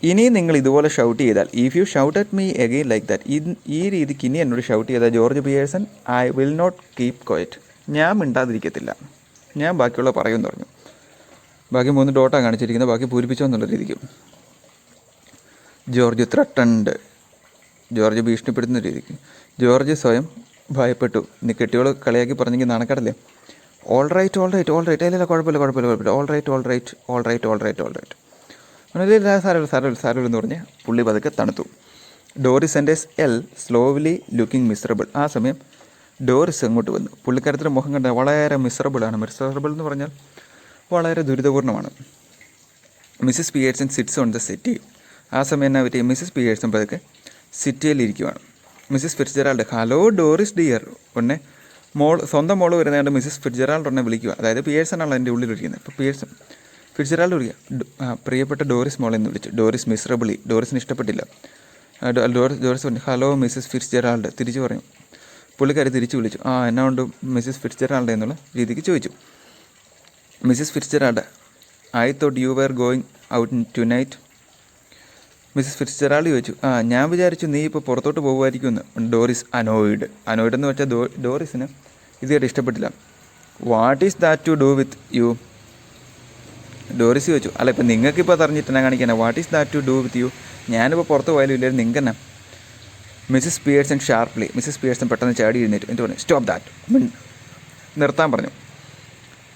ഇനി നിങ്ങൾ ഇതുപോലെ ഷൗട്ട് ചെയ്താൽ, if you shout at me again like that, ഈ രീതിക്ക് ഇനി എന്നോട് ഷൗട്ട് ചെയ്താൽ George Pearson I will not keep quiet, ഞാൻ മിണ്ടാതിരിക്കത്തില്ല, ഞാൻ ബാക്കിയുള്ള പറയുമെന്ന് പറഞ്ഞു. ബാക്കി 3 ഡോട്ടാണ് കാണിച്ചിരിക്കുന്നത്, ബാക്കി പൂരിപ്പിച്ചോ എന്നുള്ള രീതിക്ക്. George threatened. ജോർജ് ഭീഷണിപ്പെടുത്തുന്ന രീതിക്ക്. ജോർജ് സ്വയം ഭയപ്പെട്ടു. ഇനി കെട്ടിയോൾ കളിയാക്കി പറഞ്ഞെങ്കിൽ നാണക്കേടല്ലേ. ഓൾ റൈറ്റ് ഇല്ല കുഴപ്പമില്ല ഓൾ റൈറ്റ് സാരമില്ല എന്ന് പറഞ്ഞ് പുള്ളി പതുക്കെ തണുത്തു. Dorries and L slowly looking miserable. ആ സമയം ഡോറിസ് അങ്ങോട്ട് വന്നു. പുള്ളിക്കാരത്തിൻ്റെ മുഖം കണ്ട വളരെ മിസറബിളാണ്. മിസറബിൾ എന്ന് പറഞ്ഞാൽ വളരെ ദുരിതപൂർണ്ണമാണ്. Mrs Pearson sits on the settee. ആ സമയം എന്നാ പറ്റി, മിസ്സിസ് പിയേഴ്സൺ പതുക്കെ സിറ്റിയിലിരിക്കുവാണ്. Mrs Fitzgerald, hello Doris dear. ഉടനെ സ്വന്തം മോള് വരുന്നതുകൊണ്ട് മിസ്സിസ് ഫിറ്റ്സ്ജെറാൾഡ് ഉടനെ വിളിക്കുക. അതായത് പിയേഴ്സണാണല്ലോ എൻ്റെ ഉള്ളിലിരിക്കുന്നത്. അപ്പോൾ ഫിറ്റ്സ്ജെറാൾഡ് വിളിക്കുക, പ്രിയപ്പെട്ട ഡോറിസ് മോളെ എന്ന് വിളിച്ചു. Dorries miserably. ഡോറിസിന് ഇഷ്ടപ്പെട്ടില്ല. ഡോറിസ് പറഞ്ഞു, ഹലോ മിസ്സിസ് ഫിറ്റ്സ്ജെറാൾഡ്. തിരിച്ചു പറഞ്ഞു. പുള്ളിക്കാരി തിരിച്ചു വിളിച്ചു. എന്നാ കൊണ്ട് മിസ്സിസ് ഫിറ്റ്സ്ജെറാൾഡ് എന്നുള്ള രീതിക്ക് ചോദിച്ചു. Mrs Fitzgerald, I thought you were going out tonight. Mrs Fitzgerald ചോദിച്ചു, ഞാൻ വിചാരിച്ചു നീ ഇപ്പോൾ പുറത്തോട്ട് പോകുമായിരിക്കുമെന്ന്. ഡോറിസ് അനോയിഡ് എന്ന് വെച്ചാൽ ഡോറിസിന് ഇതുവരെ ഇഷ്ടപ്പെട്ടില്ല. What is that to do with you? Doris ചോദിച്ചു, അല്ല ഇപ്പം നിങ്ങൾക്കിപ്പോൾ അറിഞ്ഞിട്ട് എന്നാ കാണിക്കാനാ? What is that to do with you? ഞാനിപ്പോൾ പുറത്ത് പോയാലും ഇല്ലായിരുന്നു, നിങ്ങൾക്ക് എന്നാ? Mrs Pearson sharply. Mrs Pearson പെട്ടെന്ന് ചാടി എഴുന്നേറ്റ് എന്നിട്ട് പറഞ്ഞു, സ്റ്റോപ്പ് ദാറ്റ്, നിർത്താൻ പറഞ്ഞു.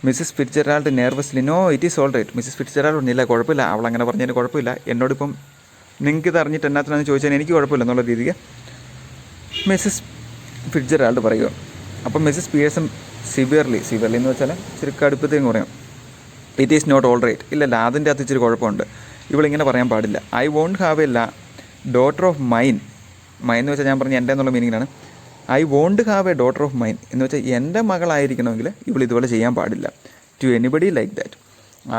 Mrs Fitzgerald nervously, no it is all right. Mrs Fitzgerald പറഞ്ഞില്ല, കുഴപ്പമില്ല, അവളങ്ങനെ പറഞ്ഞതിന് കുഴപ്പമില്ല. എന്നോടിപ്പം നിങ്ങൾക്ക് ഇത് അറിഞ്ഞിട്ട് എന്നാത്തിനാന്ന് ചോദിച്ചാൽ എനിക്ക് കുഴപ്പമില്ല എന്നുള്ള രീതിക്ക് മിസ്സിസ് ഫിറ്റ്സ്ജെറാൾഡ് പറയുക. അപ്പം മിസ്സിസ് പിയേഴ്സൺ സിവിയർലി എന്ന് വെച്ചാൽ ഇച്ചിരി കടുപ്പത്തേക്ക് പറയാം, it is not all right. ഇല്ലല്ല, അതിൻ്റെ അകത്ത് ഇച്ചിരി കുഴപ്പമുണ്ട്. ഇവളിങ്ങനെ പറയാൻ പാടില്ല. I won't have a daughter of mine എന്ന് വെച്ചാൽ ഞാൻ പറഞ്ഞ എൻ്റെ എന്നുള്ള മീനിങ്ങിലാണ്. I won't have a daughter of mine എന്ന് വെച്ചാൽ എൻ്റെ മകളായിരിക്കണമെങ്കിൽ ഇവൾ ഇതുപോലെ ചെയ്യാൻ പാടില്ല. To anybody like that.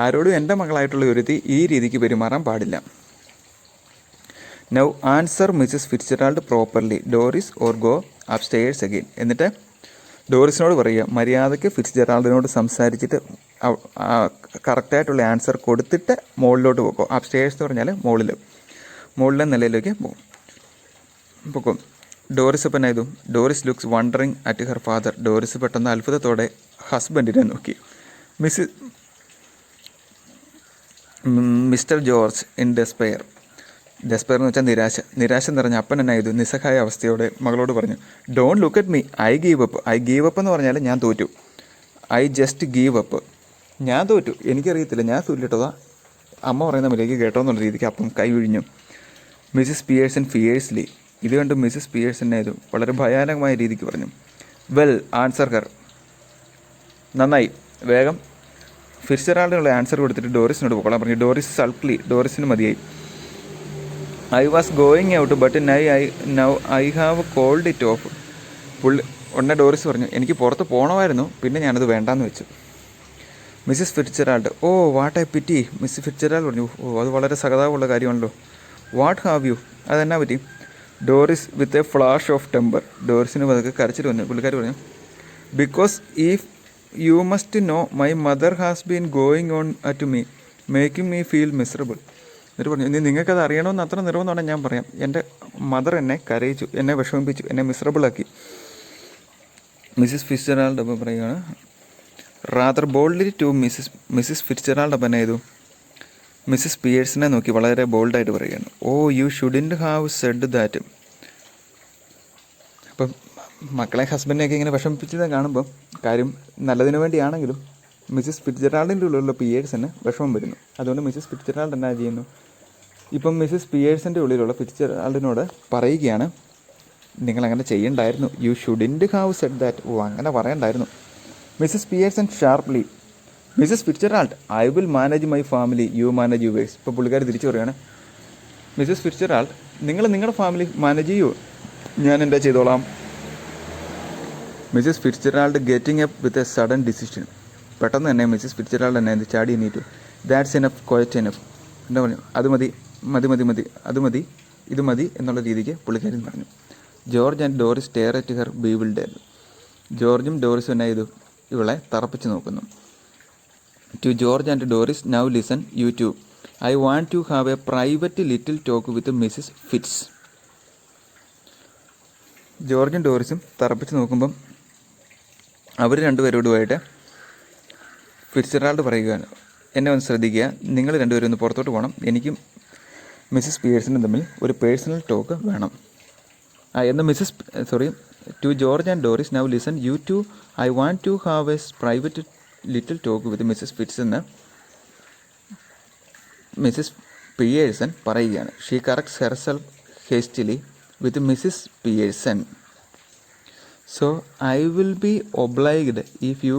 ആരോടും എൻ്റെ മകളായിട്ടുള്ള ഒരുത്തി ഈ രീതിക്ക് പെരുമാറാൻ പാടില്ല. Now answer Mrs Fitzgerald properly Doris or go up stairs again. എന്നിട്ട് ഡോറിസിനോട് പറയുക, മര്യാദയ്ക്ക് ഫിറ്റ്സ്ജെറാൾഡിനോട് സംസാരിച്ചിട്ട് കറക്റ്റായിട്ടുള്ള ആൻസർ കൊടുത്തിട്ട് മുകളിലോട്ട് പോകും. അപ് സ്റ്റെയർസ് എന്ന് പറഞ്ഞാൽ മുകളിലെ നിലയിലേക്ക് പൊക്കും. ഡോറിസ് അപ്പം എന്നായതും Doris looks wondering at her father. Doris പെട്ടെന്ന് അത്ഭുതത്തോടെ ഹസ്ബൻഡിനെ നോക്കി. മിസ്റ്റർ ജോർജ് ഇൻ ഡെസ്പെയർ എന്ന് വെച്ചാൽ നിരാശ നിറഞ്ഞ അപ്പൻ എന്നായത് നിസ്സഹായ അവസ്ഥയോടെ മകളോട് പറഞ്ഞു, don't look at me, I give up എന്ന് പറഞ്ഞാൽ ഞാൻ തോറ്റു. ഐ ജസ്റ്റ് ഗീവ് അപ്പ്, ഞാൻ തോറ്റു, എനിക്കറിയത്തില്ല, ഞാൻ തുല്ലിട്ടതാ, അമ്മ പറയുന്ന മര്യാദയ്ക്ക് കേട്ടോ എന്നുള്ള രീതിക്ക് അപ്പം കൈ ഒഴിഞ്ഞു. Mrs Pearson fiercely. ഇത് കണ്ട് മിസ്സിസ് പിയേഴ്സൺ ആയത് വളരെ ഭയാനകമായ രീതിക്ക് പറഞ്ഞു, വെൽ ആൻസർ ഹർ. നന്നായി, വേഗം ഫിറ്റ്സ്ജെറാൾഡിനുള്ള ആൻസർ കൊടുത്തിട്ട് ഡോറിസിനോട് പോകാൻ പറഞ്ഞു. Dorries sulkily. ഡോറിസിന് മതിയായി. I was going out but now I have called it off. ഉടനെ ഡോറിസ് പറഞ്ഞു, എനിക്ക് പുറത്ത് പോകണമായിരുന്നു, പിന്നെ ഞാനത് വേണ്ടാന്ന് വെച്ചു. Mrs Fitzgerald, oh what a pity. Mrs Fitzgerald പറഞ്ഞു, അത് വളരെ സഹതാപമുള്ള കാര്യമാണല്ലോ. വാട്ട് ഹാവ് യു, അതെന്നാ പറ്റി? Doris with a flash of temper. ഡോറിസിന് പതുക്കെ കരച്ചിൽ വന്നു. പുള്ളിക്കാർ പറഞ്ഞു, because if you must know my mother has been going on at me making me feel miserable. എന്നിട്ട് പറഞ്ഞു, ഇനി നിങ്ങൾക്കത് അറിയണമെന്ന് അത്ര നിർബന്ധമാണെങ്കിൽ ഞാൻ പറയാം, എൻ്റെ മദർ എന്നെ കരയിച്ചു, എന്നെ വിഷമിപ്പിച്ചു, എന്നെ മിസറബിളാക്കി. മിസ്സിസ് ഫിറ്റ്സ്ജെറാൾഡ് അപ്പം പറയുകയാണ്, rather boldly to Mrs Fitzgerald അപ്പം ചെയ്തു മിസ്സിസ് പിയേഴ്സിനെ നോക്കി വളരെ ബോൾഡായിട്ട് പറയുകയാണ്, oh you shouldn't have said that. അപ്പം മക്കളെ ഹസ്ബൻഡിനെയൊക്കെ ഇങ്ങനെ വിഷമിപ്പിച്ചത് കാണുമ്പം കാര്യം നല്ലതിനു വേണ്ടിയാണെങ്കിലും മിസ്സിസ് ഫിറ്റ്സ്ജെറാൾഡിൻ്റെ ഉള്ളിലുള്ള പിയേഴ്സിന് വിഷമം വരുന്നു. അതുകൊണ്ട് മിസ്സിസ് ഫിറ്റ്സ്ജെറാൾഡ് എന്നാ ചെയ്യുന്നു, ഇപ്പം മിസ്സിസ് പിയേഴ്സിൻ്റെ ഉള്ളിലുള്ള ഫിറ്റ്സ്ജെറാൾഡിനോട് പറയുകയാണ്, നിങ്ങളങ്ങനെ ചെയ്യണ്ടായിരുന്നു, you shouldn't have said that. ഓ അങ്ങനെ പറയണ്ടായിരുന്നു. Mrs Pearson sharply, Mrs Fitzgerald, I will manage my family, you manage yours. ഇപ്പോൾ പുള്ളിക്കാർ തിരിച്ചു പറയുകയാണ്, മിസ്സിസ് ഫിറ്റ്സ്ജെറാൾഡ്, നിങ്ങൾ നിങ്ങളുടെ ഫാമിലി മാനേജ് ചെയ്യൂ, ഞാൻ എന്താ ചെയ്തോളാം. Mrs Fitzgerald getting up with a sudden decision. പെട്ടെന്ന് തന്നെ മിസ്സിസ് ഫിറ്റ്സ്ജെറാൾഡ് തന്നെ എന്ത് ചാടി എണീറ്റു. That's enough, quiet enough. എന്താ പറഞ്ഞു, അത് മതി, ഇത് മതി എന്നുള്ള രീതിക്ക് പുള്ളിക്കാരൻ പറഞ്ഞു. George and Doris stare at her bewildered. ജോർജും ഡോറിസും എന്നെ ചെയ്തു, ഇവളെ തറപ്പിച്ച് നോക്കുന്നു. To George and Doris, now listen you two, I want to have a private little talk with Mrs Fitz. ജോർജും ഡോറിസും തറപ്പിച്ച് നോക്കുമ്പം അവർ രണ്ടുപേരോടുമായിട്ട് ഫിറ്റ്സ്ജെറാൾഡ് പറയുകയാണ്, എന്നെ ഒന്ന് ശ്രദ്ധിക്കുക, നിങ്ങൾ രണ്ടുപേരും ഒന്ന് പുറത്തോട്ട് പോകണം, എനിക്കും മിസ്സിസ് പിയേഴ്സനും തമ്മിൽ ഒരു പേഴ്സണൽ ടോക്ക് വേണം. എന്ന് To George and Doris, now listen, you two, I want to have a private little talk with Mrs. Fitz എന്ന് മിസ്സിസ് പിയേഴ്സൺ പറയുകയാണ്. She corrects herself hastily with Mrs Pearson. So I will be obliged if you,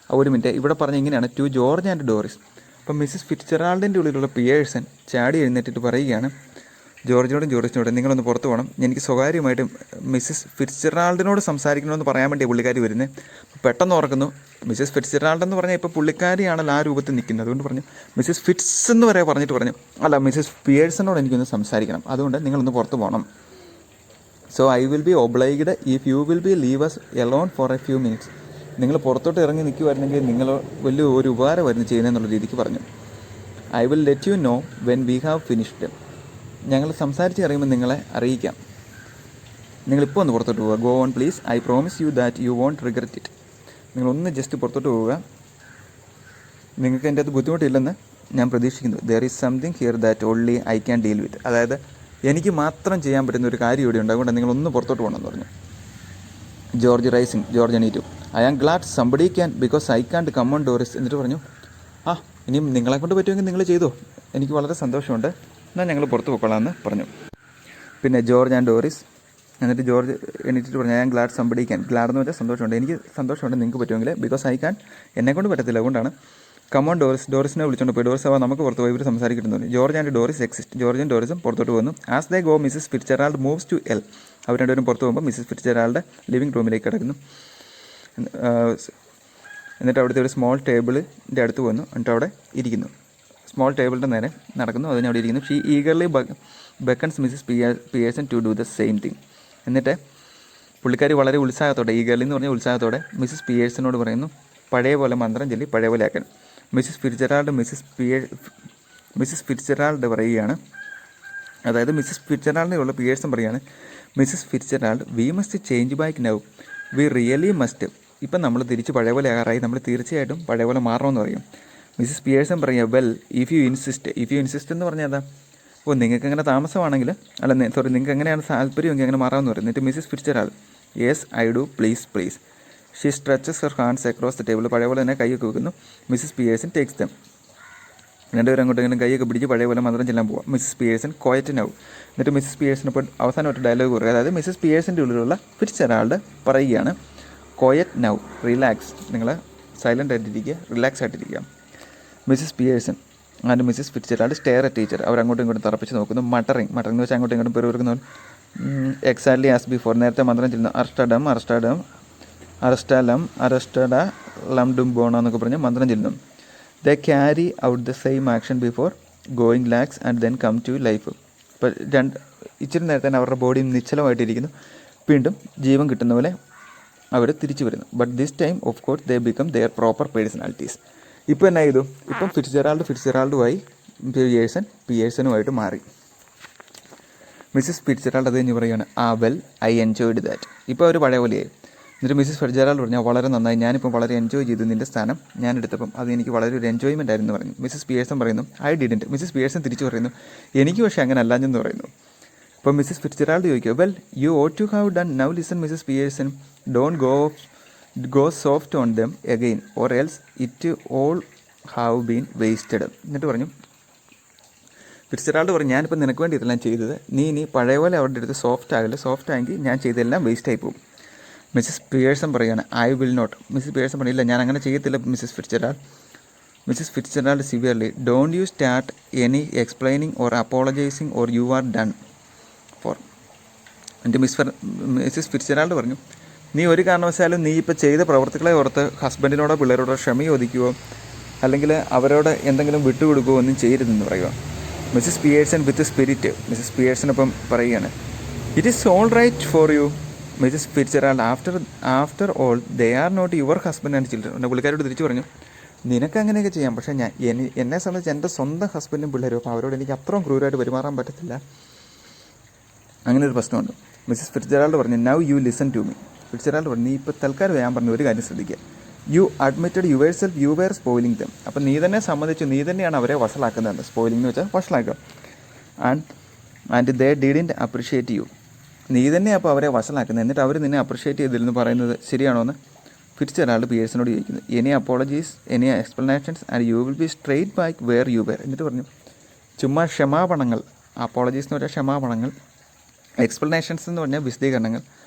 ഒരു minute, ഇവിടെ പറഞ്ഞ ഇങ്ങനെയാണ്, to George and Doris. അപ്പം Mrs ഫിറ്റ്സെറാൾഡിൻ്റെ ഉള്ളിലുള്ള Pearson ചാടി എഴുന്നേറ്റിട്ട് പറയുകയാണ് ജോർജിനോടും ജോറിസിനോടും, നിങ്ങളൊന്ന് പുറത്ത് പോകണം, എനിക്ക് സ്വകാര്യമായിട്ട് മിസ്സിസ് ഫിറ്റ്സെറാൾഡിനോട് സംസാരിക്കണമെന്ന് പറയാൻ വേണ്ടി പുള്ളിക്കാരി വരുന്നത്. പെട്ടെന്ന് ഓർക്കുന്നു, മിസ്സിസ് ഫിറ്റ്സെറാൾഡ് എന്ന് പറഞ്ഞാൽ ഇപ്പോൾ പുള്ളിക്കാരിയാണല്ലോ ആ രൂപത്തിൽ നിൽക്കുന്നത്. അതുകൊണ്ട് പറഞ്ഞു മിസ്സിസ് ഫിറ്റ്സ് എന്ന് വരെ പറഞ്ഞിട്ട് പറഞ്ഞു, അല്ല മിസ്സിസ് പിയേഴ്സനോട് എനിക്കൊന്ന് സംസാരിക്കണം, അതുകൊണ്ട് നിങ്ങളൊന്ന് പുറത്ത് പോകണം. So I will be obliged if you will be leave us alone for a few minutes. നിങ്ങൾ പുറത്തോട്ട് ഇറങ്ങി നിൽക്കുമായിരുന്നെങ്കിൽ നിങ്ങൾ വലിയ ഒരു ഉപകാരമായിരുന്നു ചെയ്യുന്നതെന്നുള്ള രീതിക്ക് പറഞ്ഞു. I will let you know when we have finished. ഞങ്ങൾ സംസാരിച്ച് അറിയുമ്പോൾ നിങ്ങളെ അറിയിക്കാം. നിങ്ങളിപ്പോൾ ഒന്ന് പുറത്തോട്ട് പോവുക. Go on please, I promise you that you won't regret it. നിങ്ങളൊന്ന് ജസ്റ്റ് പുറത്തോട്ട് പോവുക, നിങ്ങൾക്ക് എൻ്റെ അത് ബുദ്ധിമുട്ടില്ലെന്ന് ഞാൻ പ്രതീക്ഷിക്കുന്നു. There is something here that only I can deal with. അതായത് എനിക്ക് മാത്രം ചെയ്യാൻ പറ്റുന്ന ഒരു കാര്യം ഇവിടെ ഉണ്ട്, അതുകൊണ്ട് നിങ്ങളൊന്ന് പുറത്തോട്ട് പോകണമെന്ന് പറഞ്ഞു. ജോർജ് റൈസിങ്, ജോർജ് എണീറ്റു. I am glad somebody can because I can't come on Doris. എന്നിട്ട് പറഞ്ഞു, ആ ഇനിയും നിങ്ങളെ കൊണ്ട് പറ്റുമെങ്കിൽ നിങ്ങൾ ചെയ്തോ, എനിക്ക് വളരെ സന്തോഷമുണ്ട്, എന്നാൽ ഞങ്ങൾ പുറത്ത് പോയിക്കൊള്ളാമെന്ന് പറഞ്ഞു. പിന്നെ ജോർജ് ആൻഡ് ഡോറിസ്, എന്നിട്ട് ജോർജ് എണീറ്റിട്ട് പറഞ്ഞു, I am glad somebody can. Glad എന്ന് വെച്ചാൽ സന്തോഷമുണ്ട്, എനിക്ക് സന്തോഷമുണ്ട്, നിങ്ങൾക്ക് പറ്റുമെങ്കിൽ, ബിക്കോസ് ഐ ക്യാൻ, എന്നെക്കൊണ്ട് പറ്റത്തില്ല, അതുകൊണ്ടാണ്. കമോൺ ഡോറിസ്, ഡോറിസിനെ വിളിച്ചുകൊണ്ട് പോയി. ഡോറിസ് നമുക്ക് പുറത്ത് പോയി ഇവർ സംസാരിക്കുന്നു. George and Doris exist. ജോർജും ഡോറിസും പുറത്തോട്ട് പോകുന്നു. As they go Mrs Fitzgerald moves to L. അവർ രണ്ടുപേരും പുറത്ത് പോകുമ്പോൾ മിസ്സിസ് ഫിറ്റ്സെറാൾഡ് ലിവിംഗ് റൂമിലേക്ക് കിടക്കുന്നു. എന്നിട്ട് അവിടുത്തെ ഒരു സ്മോൾ ടേബിളിൻ്റെ അടുത്ത് വന്നു, എന്നിട്ട് അവിടെ ഇരിക്കുന്നു. സ്മോൾ ടേബിളിൻ്റെ നേരെ നടക്കുന്നു, അതിന് അവിടെ ഇരിക്കുന്നു. She eagerly beckons Mrs Pearson to do the same thing. എന്നിട്ട് പുള്ളിക്കാരി വളരെ ഉത്സാഹത്തോടെ, ഈഗർലി എന്ന് പറഞ്ഞാൽ ഉത്സാഹത്തോടെ മിസ്സിസ് പിയേഴ്സനോട് പറയുന്നു, പഴയ പോലെ മന്ത്രം ചൊല്ലി പഴയ പോലെ ആക്കാൻ. മിസ്സിസ് ഫിറ്റ്സെറാൾഡ് പറയുകയാണ്, അതായത് മിസ്സിസ് ഫിറ്റ്സെറാൾഡിനുള്ള പിയേഴ്സൺ പറയുകയാണ്, Mrs Fitzgerald, we must change back now, we really must. ഇപ്പം നമ്മൾ തിരിച്ച് പഴയ പോലെ ആകാറായി, നമ്മൾ തീർച്ചയായിട്ടും പഴയ പോലെ മാറണമെന്ന് പറയും. മിസ്സിസ് പിയേഴ്സൺ പറയുക, വെൽ ഇഫ് യു ഇൻസിസ്റ്റ് എന്ന് പറഞ്ഞാൽ അതാ, ഓ നിങ്ങൾക്ക് എങ്ങനെ താമസമാണെങ്കിൽ, അല്ല സോറി, നിങ്ങൾക്ക് എങ്ങനെയാണ് താല്പര്യമെങ്കിൽ അങ്ങനെ മാറാമെന്ന് പറയും. എന്നിട്ട് Mrs Fitzgerald, yes I do, please. She stretches her hands across the table. പഴയ പോലെ തന്നെ കൈയൊക്കെ വെക്കുന്നു. Mrs Pearson takes them. രണ്ടുപേരും അങ്ങോട്ടെങ്കിലും കൈയൊക്കെ പിടിച്ച് പഴയ പോലെ മന്ത്രം ചെല്ലാൻ പോവാം. Mrs Pearson quiet now. എന്നിട്ട് മിസ്സിസ് പിയേഴ്സൺ ഇപ്പോൾ അവസാനമായിട്ട് ഡയലോഗ് പറയുക, അതായത് മിസ്സിസ് പിയേഴ്സൻ്റെ ഉള്ളിലുള്ള ഫിറ്റ്സെറാൾഡ് പറയുകയാണ്, ക്വയറ്റ് നൗ, റിലാക്സ്, നിങ്ങൾ സൈലൻ്റ് ആയിട്ടിരിക്കുക, റിലാക്സ് ആയിട്ടിരിക്കുക. Mrs Pearson and Mrs Fitzgerald stare at teacher. അവർ അങ്ങോട്ടും ഇങ്ങോട്ടും തറപ്പിച്ച് നോക്കുന്നു. മട്ടറിങ് എന്ന് വെച്ചാൽ അങ്ങോട്ടും ഇങ്ങോട്ടും പെരുവിറുക്കുന്നു. എക്സാക്ട്ലി ആസ് ബിഫോർ, നേരത്തെ മന്ത്രം ചെല്ലുന്നു. അറസ്റ്റഡ ലംഡും ബോണ എന്നൊക്കെ പറഞ്ഞ് മന്ത്രം ചെല്ലുന്നു. The carry out the same action before going lax and then come to life. ഇപ്പോൾ ഇച്ചിരി നേരത്തെ തന്നെ അവരുടെ ബോഡി നിശ്ചലമായിട്ടിരിക്കുന്നു, വീണ്ടും ജീവൻ കിട്ടുന്ന പോലെ അവർ തിരിച്ചു വരുന്നു. But this time of course they become their proper personalities. ഇപ്പോൾ എന്നാ ചെയ്തു, ഇപ്പം ഫിറ്റ്സെറാൾഡുമായി പിയേഴ്സനുമായിട്ട് മാറി. മിസ്സിസ് ഫിറ്റ്സെറാൾഡ് അത് കഴിഞ്ഞ് പറയുകയാണ്, വെൽ ഐ എൻജോയ്ഡ് ദാറ്റ്. ഇപ്പോൾ അവർ പഴയ പോലെയായി. എന്നിട്ട് മിസ്സിസ് ഫിറ്റ്സെറാൾഡ് പറഞ്ഞാൽ, വളരെ നന്നായി, ഞാനിപ്പോൾ വളരെ എൻജോയ് ചെയ്തു നിൻ്റെ സ്ഥാനം ഞാൻ എടുത്തപ്പം, അത് എനിക്ക് വളരെ ഒരു എൻജോയ്മെൻ്റ് ആയിരുന്നു പറഞ്ഞു. മിസ്സിസ് പിയേഴ്സൺ പറയുന്നു, ഐ ഡിഡൻറ്റ്. മിസ്സിസ് പിയേഴ്സൺ തിരിച്ചു പറയുന്നു, എനിക്ക് പക്ഷേ അങ്ങനെ അല്ലാഞ്ഞെന്ന് പറയുന്നു. അപ്പോൾ മിസ്സിസ് ഫിറ്റ്സെറാൾഡ് ചോദിക്കുക, well you ought to have done. Now listen Mrs Pearson, don't go soft on them again or else it all have been wasted. എന്നിട്ട് പറഞ്ഞു, ഫിറ്റ്സെറാൾഡ് പറഞ്ഞു, ഞാനിപ്പോൾ നിനക്ക് വേണ്ടി ഇതെല്ലാം ചെയ്തത്, നീ പഴയ പോലെ അവരുടെ അടുത്ത് സോഫ്റ്റ് ആകില്ല, സോഫ്റ്റ് ആയെങ്കിൽ ഞാൻ ചെയ്തെല്ലാം വേസ്റ്റ് ആയി പോകും. മിസ്സിസ് പിയേഴ്സൺ പറയുകയാണ്, I will not. Mrs Pearson പറയില്ല, ഞാൻ അങ്ങനെ ചെയ്യത്തില്ല Mrs Fitzgerald. Mrs Fitzgerald severely, don't you start any explaining or apologising or you are done for. എന്നിട്ട് മിസ്സിസ് ഫിറ്റ്സെറാൾഡ് പറഞ്ഞു, നീ ഒരു കാരണവശാലും നീ ഇപ്പോൾ ചെയ്ത പ്രവർത്തികളെ ഓർത്ത് ഹസ്ബൻഡിനോടോ പിള്ളേരോടോ ക്ഷമ ചോദിക്കുകയോ അല്ലെങ്കിൽ അവരോട് എന്തെങ്കിലും വിട്ടുകൊടുക്കുകയോ ഒന്നും ചെയ്യരുതെന്ന് പറയുക. Mrs Pearson with spirit, Mrs പിയേഴ്സണിപ്പം പറയുകയാണ്, it is all right for you. Mrs Fitzgerald, after all they are not your husband and children. എൻ്റെ പുള്ളിക്കാരോട് തിരിച്ചു പറഞ്ഞു, നിനക്ക് അങ്ങനെയൊക്കെ ചെയ്യാം, പക്ഷേ എന്നെ സംബന്ധിച്ച് എൻ്റെ സ്വന്തം ഹസ്ബൻഡും പിള്ളേരും, അപ്പോൾ അവരോട് എനിക്ക് അത്രയും ക്രൂരായിട്ട് പെരുമാറാൻ പറ്റത്തില്ല, അങ്ങനെ ഒരു പ്രശ്നമുണ്ട്. മിസ്സിസ് ഫിറ്റ്സെറാൾഡ് പറഞ്ഞു, now you listen to me. Fitzgerald പറഞ്ഞു, നീ ഇപ്പോൾ തൽക്കാലം ഞാൻ പറഞ്ഞ ഒരു കാര്യം ശ്രദ്ധിക്കുക. You admitted yourself you were spoiling them. അപ്പം നീ തന്നെ സമ്മതിച്ചു, നീ തന്നെയാണ് അവരെ വഷളാക്കുന്നത്. സ്പോയിലിംഗ് എന്ന് വെച്ചാൽ വഷളാക്കുക. And they didn't appreciate you. നീ തന്നെ അപ്പോൾ അവരെ വഷളാക്കുന്നത്. എന്നിട്ട് അവർ നിന്നെ അപ്രിഷ്യേറ്റ് ചെയ്തിരുന്നു പറയുന്നത് ശരിയാണോ എന്ന് ഫിറ്റ്സ്ജെറാൾഡ് പിയേഴ്സിനോട് ചോദിക്കുന്നു. Any apologies, any explanations and you will be straight back where you were. എന്നിട്ട് പറഞ്ഞു ചുമ്മാ ക്ഷമാപണങ്ങൾ, അപ്പോളജീസ് എന്ന് പറഞ്ഞാൽ ക്ഷമാപണങ്ങൾ, എക്സ്പ്ലനേഷൻസ് എന്ന് പറഞ്ഞാൽ വിശദീകരണങ്ങൾ,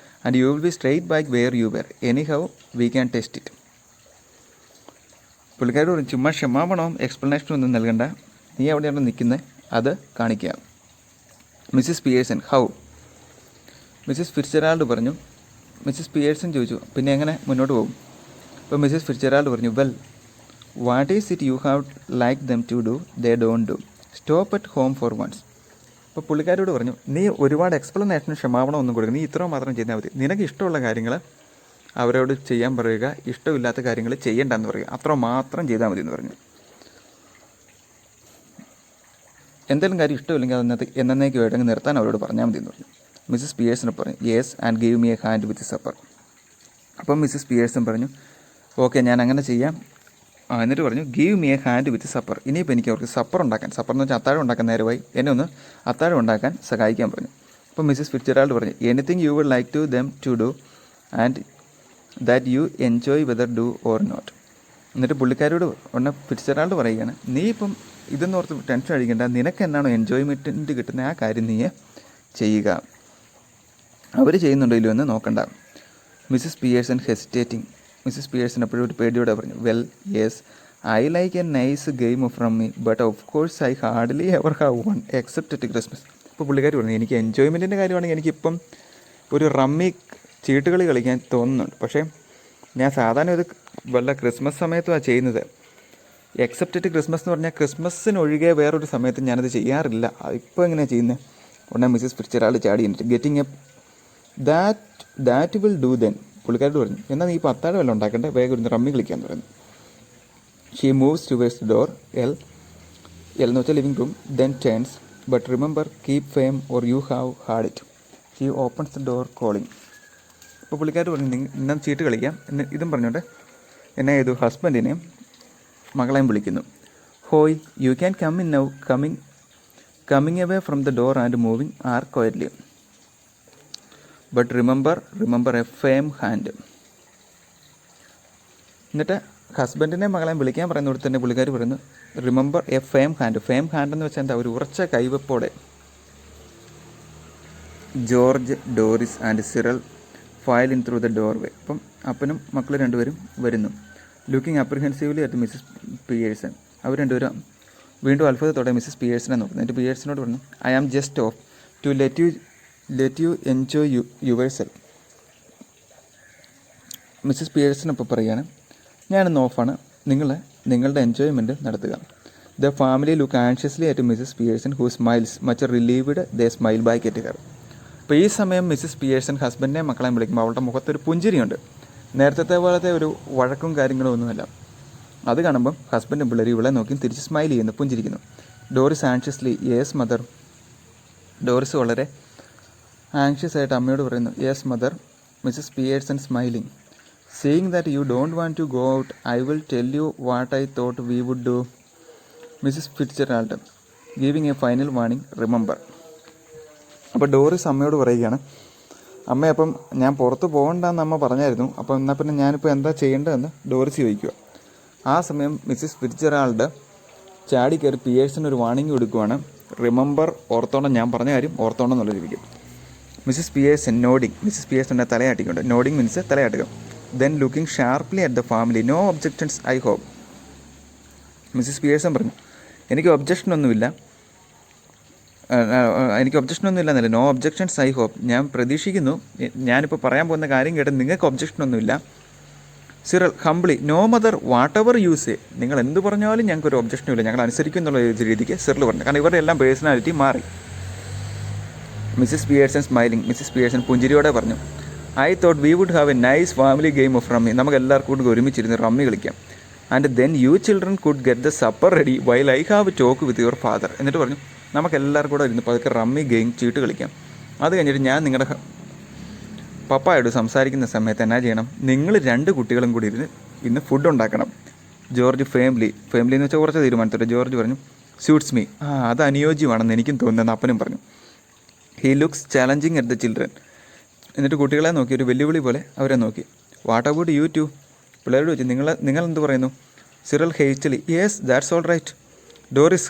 and you will be straight back where you were anyhow we can test it. പുള്ളിക്കാരോട് പറഞ്ഞു ചുമ്മാ ക്ഷമാപണവും എക്സ്പ്ലനേഷനും ഒന്നും നൽകണ്ട, നീ എവിടെയാണോ നിൽക്കുന്നത് അത് കാണിക്കുക. Mrs Pearson how? Mrs Fitzgerald പറഞ്ഞു. മിസ്സിസ് പിയേഴ്സൺ ചോദിച്ചു പിന്നെ എങ്ങനെ മുന്നോട്ട് പോകും? അപ്പോൾ മിസ്സിസ് ഫിറ്റ്സ്ജെറാൾഡ് പറഞ്ഞു well what is it you have like them to do they don't do, stop at home for once. അപ്പോൾ പുള്ളിക്കാരോട് പറഞ്ഞു നീ ഒരുപാട് എക്സ്പ്ലനേഷനും ക്ഷമാപണം ഒന്നും കൊടുക്കുക, നീ ഇത്രയും മാത്രം ചെയ്താൽ മതി. നിനക്ക് ഇഷ്ടമുള്ള കാര്യങ്ങൾ അവരോട് ചെയ്യാൻ പറയുക, ഇഷ്ടമില്ലാത്ത കാര്യങ്ങൾ ചെയ്യണ്ടെന്ന് പറയുക, അത്ര മാത്രം ചെയ്താൽ മതി എന്ന് പറഞ്ഞു. എന്തെങ്കിലും കാര്യം ഇഷ്ടമില്ലെങ്കിൽ അതിനകത്ത് എന്നേക്ക് വേണമെങ്കിൽ നിർത്താൻ അവരോട് പറഞ്ഞാൽ മതി എന്ന് പറഞ്ഞു. മിസ്സിസ് പിയേഴ്സൺ പറഞ്ഞു yes and give me A hand with supper. അപ്പം മിസ്സിസ് പിയേഴ്സൺ പറഞ്ഞു ഓക്കെ ഞാൻ അങ്ങനെ ചെയ്യാം. എന്നിട്ട് പറഞ്ഞു give me A hand with supper. ഇനിയിപ്പോൾ എനിക്ക് അവർക്ക് സപ്പർ ഉണ്ടാക്കാൻ, സപ്പർ എന്ന് വെച്ചാൽ അത്താഴം ഉണ്ടാക്കാൻ നേരമായി, എന്നെ ഒന്ന് അത്താഴം ഉണ്ടാക്കാൻ സഹായിക്കാൻ പറഞ്ഞു. അപ്പോൾ മിസ്സിസ് ഫിറ്റ്സ്ജെറാൾഡ് പറഞ്ഞു anything you would like to them to do and that you enjoy whether do or not. എന്നിട്ട് പുള്ളിക്കാരോട് ഉടനെ ഫിറ്റ്സ്ജെറാൾഡ് പറയുകയാണ് നീ ഇപ്പം ഇതെന്ന് ഓർത്ത് ടെൻഷൻ അടിക്കേണ്ട, നിനക്ക് എന്നാണോ എൻജോയ്മെൻറ്റ് കിട്ടുന്ന ആ കാര്യം നീ ചെയ്യുക, അവർ ചെയ്യുന്നുണ്ടല്ലോ എന്ന് നോക്കണ്ട. Mrs Pearson hesitating. Mrs Pearson എപ്പോഴും ഒരു പേടിയോടെ പറഞ്ഞു well yes I like A nice game from me but of course I hardly ever have one except at Christmas. ഇപ്പോൾ പുള്ളിക്കാർ പറഞ്ഞു എനിക്ക് എൻജോയ്മെൻറ്റിൻ്റെ കാര്യമാണെങ്കിൽ എനിക്കിപ്പം ഒരു റമ്മി ചീട്ടുകളി കളിക്കാൻ തോന്നുന്നുണ്ട്, പക്ഷേ ഞാൻ സാധാരണ ഇത് വല്ല ക്രിസ്മസ് സമയത്തുമാണ് ചെയ്യുന്നത്. എക്സെപ്റ്റ് അറ്റ് ക്രിസ്മസ് എന്ന് പറഞ്ഞാൽ ക്രിസ്മസിനൊഴികെ വേറൊരു സമയത്ത് ഞാനത് ചെയ്യാറില്ല, ഇപ്പോൾ എങ്ങനെയാണ് ചെയ്യുന്നത്? ഉടനെ മിസ്സിസ് ഫിറ്റ്സ്ജെറാൾഡ് ചാടി എന്നിട്ട് getting a that will do then. പുള്ളിക്കാരോട് പറഞ്ഞു എന്നാൽ നീ ഇപ്പോൾ അത്താഴം വല്ലതും ഉണ്ടാക്കണ്ടേ, വേഗം ഇരുന്ന് റമ്മി കളിക്കാമെന്ന് പറയുന്നു. She moves towards door. L എന്ന് വെച്ചാൽ living room. Then turns but remember keep fame or you have had it. She opens the door calling. അപ്പോൾ പുള്ളിക്കാർ പറഞ്ഞു ഇന്നും ചീട്ട് കളിക്കാം എന്ന് ഇതും പറഞ്ഞോട്ടെ എന്നെ ചെയ്തു ഹസ്ബൻഡിനെയും മകളെയും വിളിക്കുന്നു. Hoy you can come in now coming away from the door and moving R quietly but remember a firm hand. എന്നിട്ട് ഹസ്ബൻഡിനെ മകളെയും വിളിക്കാൻ പറയുന്നിടത്ത് തന്നെ പുള്ളിക്കാർ പറയുന്നു remember a firm hand. Firm hand എന്ന് വെച്ചാൽ എന്താ, ഒരു ഉറച്ച കൈവപ്പോടെ. George, Doris and Cyril file in through the doorway. അപ്പം അപ്പനും മക്കളും രണ്ടുപേരും വരുന്നു. Looking apprehensively at Mrs Pearson. അവർ രണ്ടുപേരും വീണ്ടും അത്ഭുതത്തോടെ മിസ്സിസ് പിയേഴ്സനെ നോക്കുന്നു. എന്നിട്ട് പിയേഴ്സനോട് പറഞ്ഞു I am just off to let you enjoy yourself. Mrs Pearson ഇപ്പോൾ പറയുകയാണ് ഞാനിന്ന് ഓഫാണ്, നിങ്ങളുടെ എൻജോയ്മെൻറ്റ് നടത്തുക. The family look anxiously at Mrs Pearson who smiles much relieved they smile back at her. അപ്പോൾ ഈ സമയം മിസ്സിസ് പിയേഴ്സൺ ഹസ്ബൻഡിനെ മക്കളെയും വിളിക്കുമ്പോൾ അവളുടെ മുഖത്തൊരു പുഞ്ചിരിയുണ്ട്. നേരത്തെ പോലത്തെ ഒരു വഴക്കും കാര്യങ്ങളും ഒന്നുമല്ല. അത് കാണുമ്പം ഹസ്ബൻഡും പിള്ളേരും ഇവളെ നോക്കി തിരിച്ച് സ്മൈൽ ചെയ്യുന്നു, പുഞ്ചിരിക്കുന്നു. Doris anxiously yes mother. Doris വളരെ ആൻഷ്യസ് ആയിട്ട് അമ്മയോട് പറയുന്നു yes mother. Mrs Pearson smiling. Seeing that you don't want to go out I will tell you what I thought we would do. Mrs Fitzgerald giving a final warning remember. അപ്പോൾ Doris അമ്മയോട് പറയുകയാണ് അമ്മ അപ്പം ഞാൻ പുറത്ത് പോകണ്ടെന്ന് അമ്മ പറഞ്ഞായിരുന്നു, അപ്പോൾ എന്നാൽ പിന്നെ ഞാനിപ്പോൾ എന്താ ചെയ്യേണ്ടതെന്ന് ഡോറിസ് ചോദിക്കുക. ആ സമയം മിസ്സിസ് ഫിറ്റ്സ്ജെറാൾഡ് ചാടി കയറി പിയേഴ്സിന് ഒരു വാർണിംഗ് കൊടുക്കുവാണ്. റിമെമ്പർ, ഓർത്തോണം, ഞാൻ പറഞ്ഞ കാര്യം ഓർത്തോണം എന്നുള്ള രീതിക്ക്. Mrs Pearson nodding. മിസ്സിസ് പിയേഴ്സൻ്റെ തലയാട്ടിക്കൊണ്ട്. നോഡിങ് മീൻസ് തലയാട്ടുക. Then looking sharply at the family. No objections I hope. Mrs Pearson പറഞ്ഞു എനിക്ക് ഒബ്ജക്ഷനൊന്നുമില്ല എന്നല്ല, നോ ഒബ്ജക്ഷൻസ് ഐ ഹോപ്പ്. ഞാൻ പ്രതീക്ഷിക്കുന്നു, ഞാനിപ്പോൾ പറയാൻ പോകുന്ന കാര്യം കേട്ട് നിങ്ങൾക്ക് ഒബ്ജക്ഷനൊന്നുമില്ല. Cyril humbly no mother whatever you say. നിങ്ങൾ എന്ത് പറഞ്ഞാലും ഞങ്ങൾക്കൊരു ഒബ്ജക്ഷനും ഇല്ല, ഞങ്ങൾ അനുസരിക്കും എന്നുള്ള രീതിക്ക് സിറൽ പറഞ്ഞു. കാരണം ഇവരുടെ എല്ലാം പേഴ്സണാലിറ്റി മാറി. Mrs Pearson smiling. Mrs Pearson പുഞ്ചിരിയോടെ പറഞ്ഞു I thought we would have a nice family game of rummy. നമുക്ക് എല്ലാവർക്കും കൂടി ഒരുമിച്ചിരുന്ന് റമ്മി കളിക്കാം. And then you children could get the supper ready while I have talk with your father. എന്നിട്ട് പറഞ്ഞു നമുക്ക് എല്ലാവർക്കും കൂടെ ഇരുന്ന് പതുക്കെ റമ്മി ഗെയിം ചീട്ട് കളിക്കാം. അത് കഴിഞ്ഞിട്ട് ഞാൻ നിങ്ങളുടെ പപ്പായോട് സംസാരിക്കുന്ന സമയത്ത് എന്നാ ചെയ്യണം, നിങ്ങൾ 2 കുട്ടികളും കൂടി ഇന്ന് ഫുഡ് ഉണ്ടാക്കണം. ജോർജ് ഫാമിലി എന്ന് വെച്ചാൽ കുറച്ച് തീരുമാനത്തോടെ ജോർജ് പറഞ്ഞു സ്യൂട്ട്സ് മീ. അത് അനുയോജ്യമാണെന്ന് എനിക്കും തോന്നുന്നതെന്ന് അപ്പനും പറഞ്ഞു. He looks challenging at the children. എന്നിട്ട് കുട്ടികളെ നോക്കി ഒരു വെല്ലുവിളി പോലെ അവരെ നോക്കി. What about you two? പിള്ളേരോട് ചോദിച്ചു, നിങ്ങൾ എന്ത് പറയുന്നു? Cyril hastily yes that's all right. Doris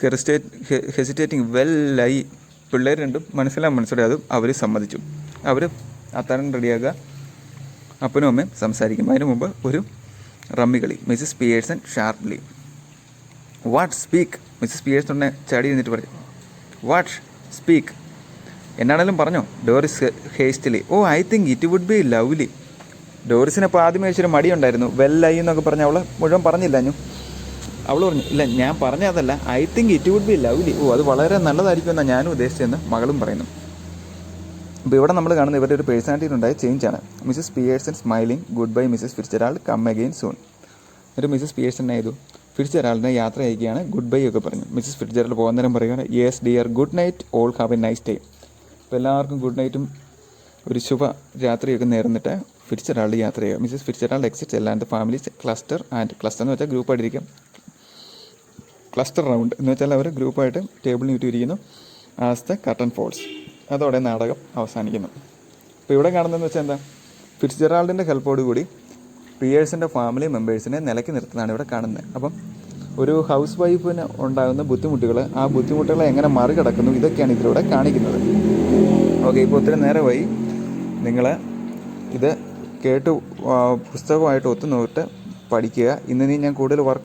hesitating well I. പിള്ളേർ രണ്ടും മനസ്സിലായി. അതും അവർ സമ്മതിച്ചു. അവർ അത്താഴം റെഡിയാക്കുക, അപ്പനും അമ്മയും സംസാരിക്കും. അതിന് മുമ്പ് ഒരു റമ്മി കളി. Mrs Pearson sharply what speak. Mrs Pearson ഉടനെ ചാടി നിന്നിട്ട് പറയും, വാട്ട് സ്പീക്ക്, എന്നാണേലും പറഞ്ഞോ. Doris hastily oh I think it would be lovely. ഡോറിസിനപ്പോൾ ആദ്യമേ വെച്ചൊരു മടിയുണ്ടായിരുന്നു. വെൽ ഐ എന്നൊക്കെ പറഞ്ഞ് അവൾ മുഴുവൻ പറഞ്ഞില്ല. അവൾ പറഞ്ഞു, ഇല്ല ഞാൻ പറഞ്ഞതല്ല, I think it would be lovely. ഓ അത് വളരെ നല്ലതായിരിക്കുമെന്നാണ് ഞാനും ഉദ്ദേശിച്ചതെന്ന് മകളും പറയുന്നു. അപ്പോൾ ഇവിടെ നമ്മൾ കാണുന്ന ഇവരുടെ ഒരു പേഴ്സണാലിറ്റിയിലുണ്ടായ ചേഞ്ചാണ്. Mrs Pearson smiling goodbye Mrs Fitzgerald come again soon. ഒരു മിസ്സിസ് പിയേഴ്സൺ ചെയ്തു ഫിറ്റ്സ്ജെറാൾഡിനെ യാത്ര അയക്കുകയാണ്, ഗുഡ് ബൈ ഒക്കെ പറഞ്ഞു. മിസ്സിസ് ഫിറ്റ്സ്ജെറാൾഡ് പോകുന്ന നേരം പറയുകയാണ്, yes dear good night all have a nice day. അപ്പോൾ എല്ലാവർക്കും ഗുഡ് നൈറ്റും ഒരു ശുഭ രാത്രിയൊക്കെ നേർന്നിട്ട് ഫിറ്റ്സ്ജെറാൾഡ് യാത്ര ചെയ്യുക. മിസ്സിസ് ഫിറ്റ്സ്ജെറാൾഡ് എക്സിറ്റ്സ് എല്ലാം ദ ഫാമിലി ക്ലസ്റ്റർ എന്ന് വെച്ചാൽ ഗ്രൂപ്പായിട്ടിരിക്കും. ക്ലസ്റ്റർ റൗണ്ട് എന്ന് വെച്ചാൽ അവർ ഗ്രൂപ്പായിട്ട് ടേബിളിന് ചുറ്റിയിരിക്കുന്നു. As the curtain falls. അതോടെ നാടകം അവസാനിക്കുന്നു. അപ്പോൾ ഇവിടെ കാണുന്നതെന്ന് വെച്ചാൽ എന്താ, ഫിറ്റ്സ്ജെറാൾഡിൻ്റെ ഹെൽപ്പോടുകൂടി പിയേഴ്സിൻ്റെ ഫാമിലി മെമ്പേഴ്സിനെ നിലയ്ക്ക് നിർത്തുന്നതാണ് ഇവിടെ കാണുന്നത്. അപ്പം ഒരു ഹൗസ് വൈഫിന് ഉണ്ടാകുന്ന ബുദ്ധിമുട്ടുകൾ, ആ ബുദ്ധിമുട്ടുകളെ എങ്ങനെ മറികടക്കുന്നു, ഇതൊക്കെയാണ് ഇതിലൂടെ കാണിക്കുന്നത്. ഓക്കെ, ഇപ്പോൾ ഒത്തിരി നേരമായി. നിങ്ങൾ ഇത് കേട്ട് പുസ്തകമായിട്ട് ഒത്തുനോട്ട് പഠിക്കുക. ഇന്ന് ഞാൻ കൂടുതൽ വർക്ക്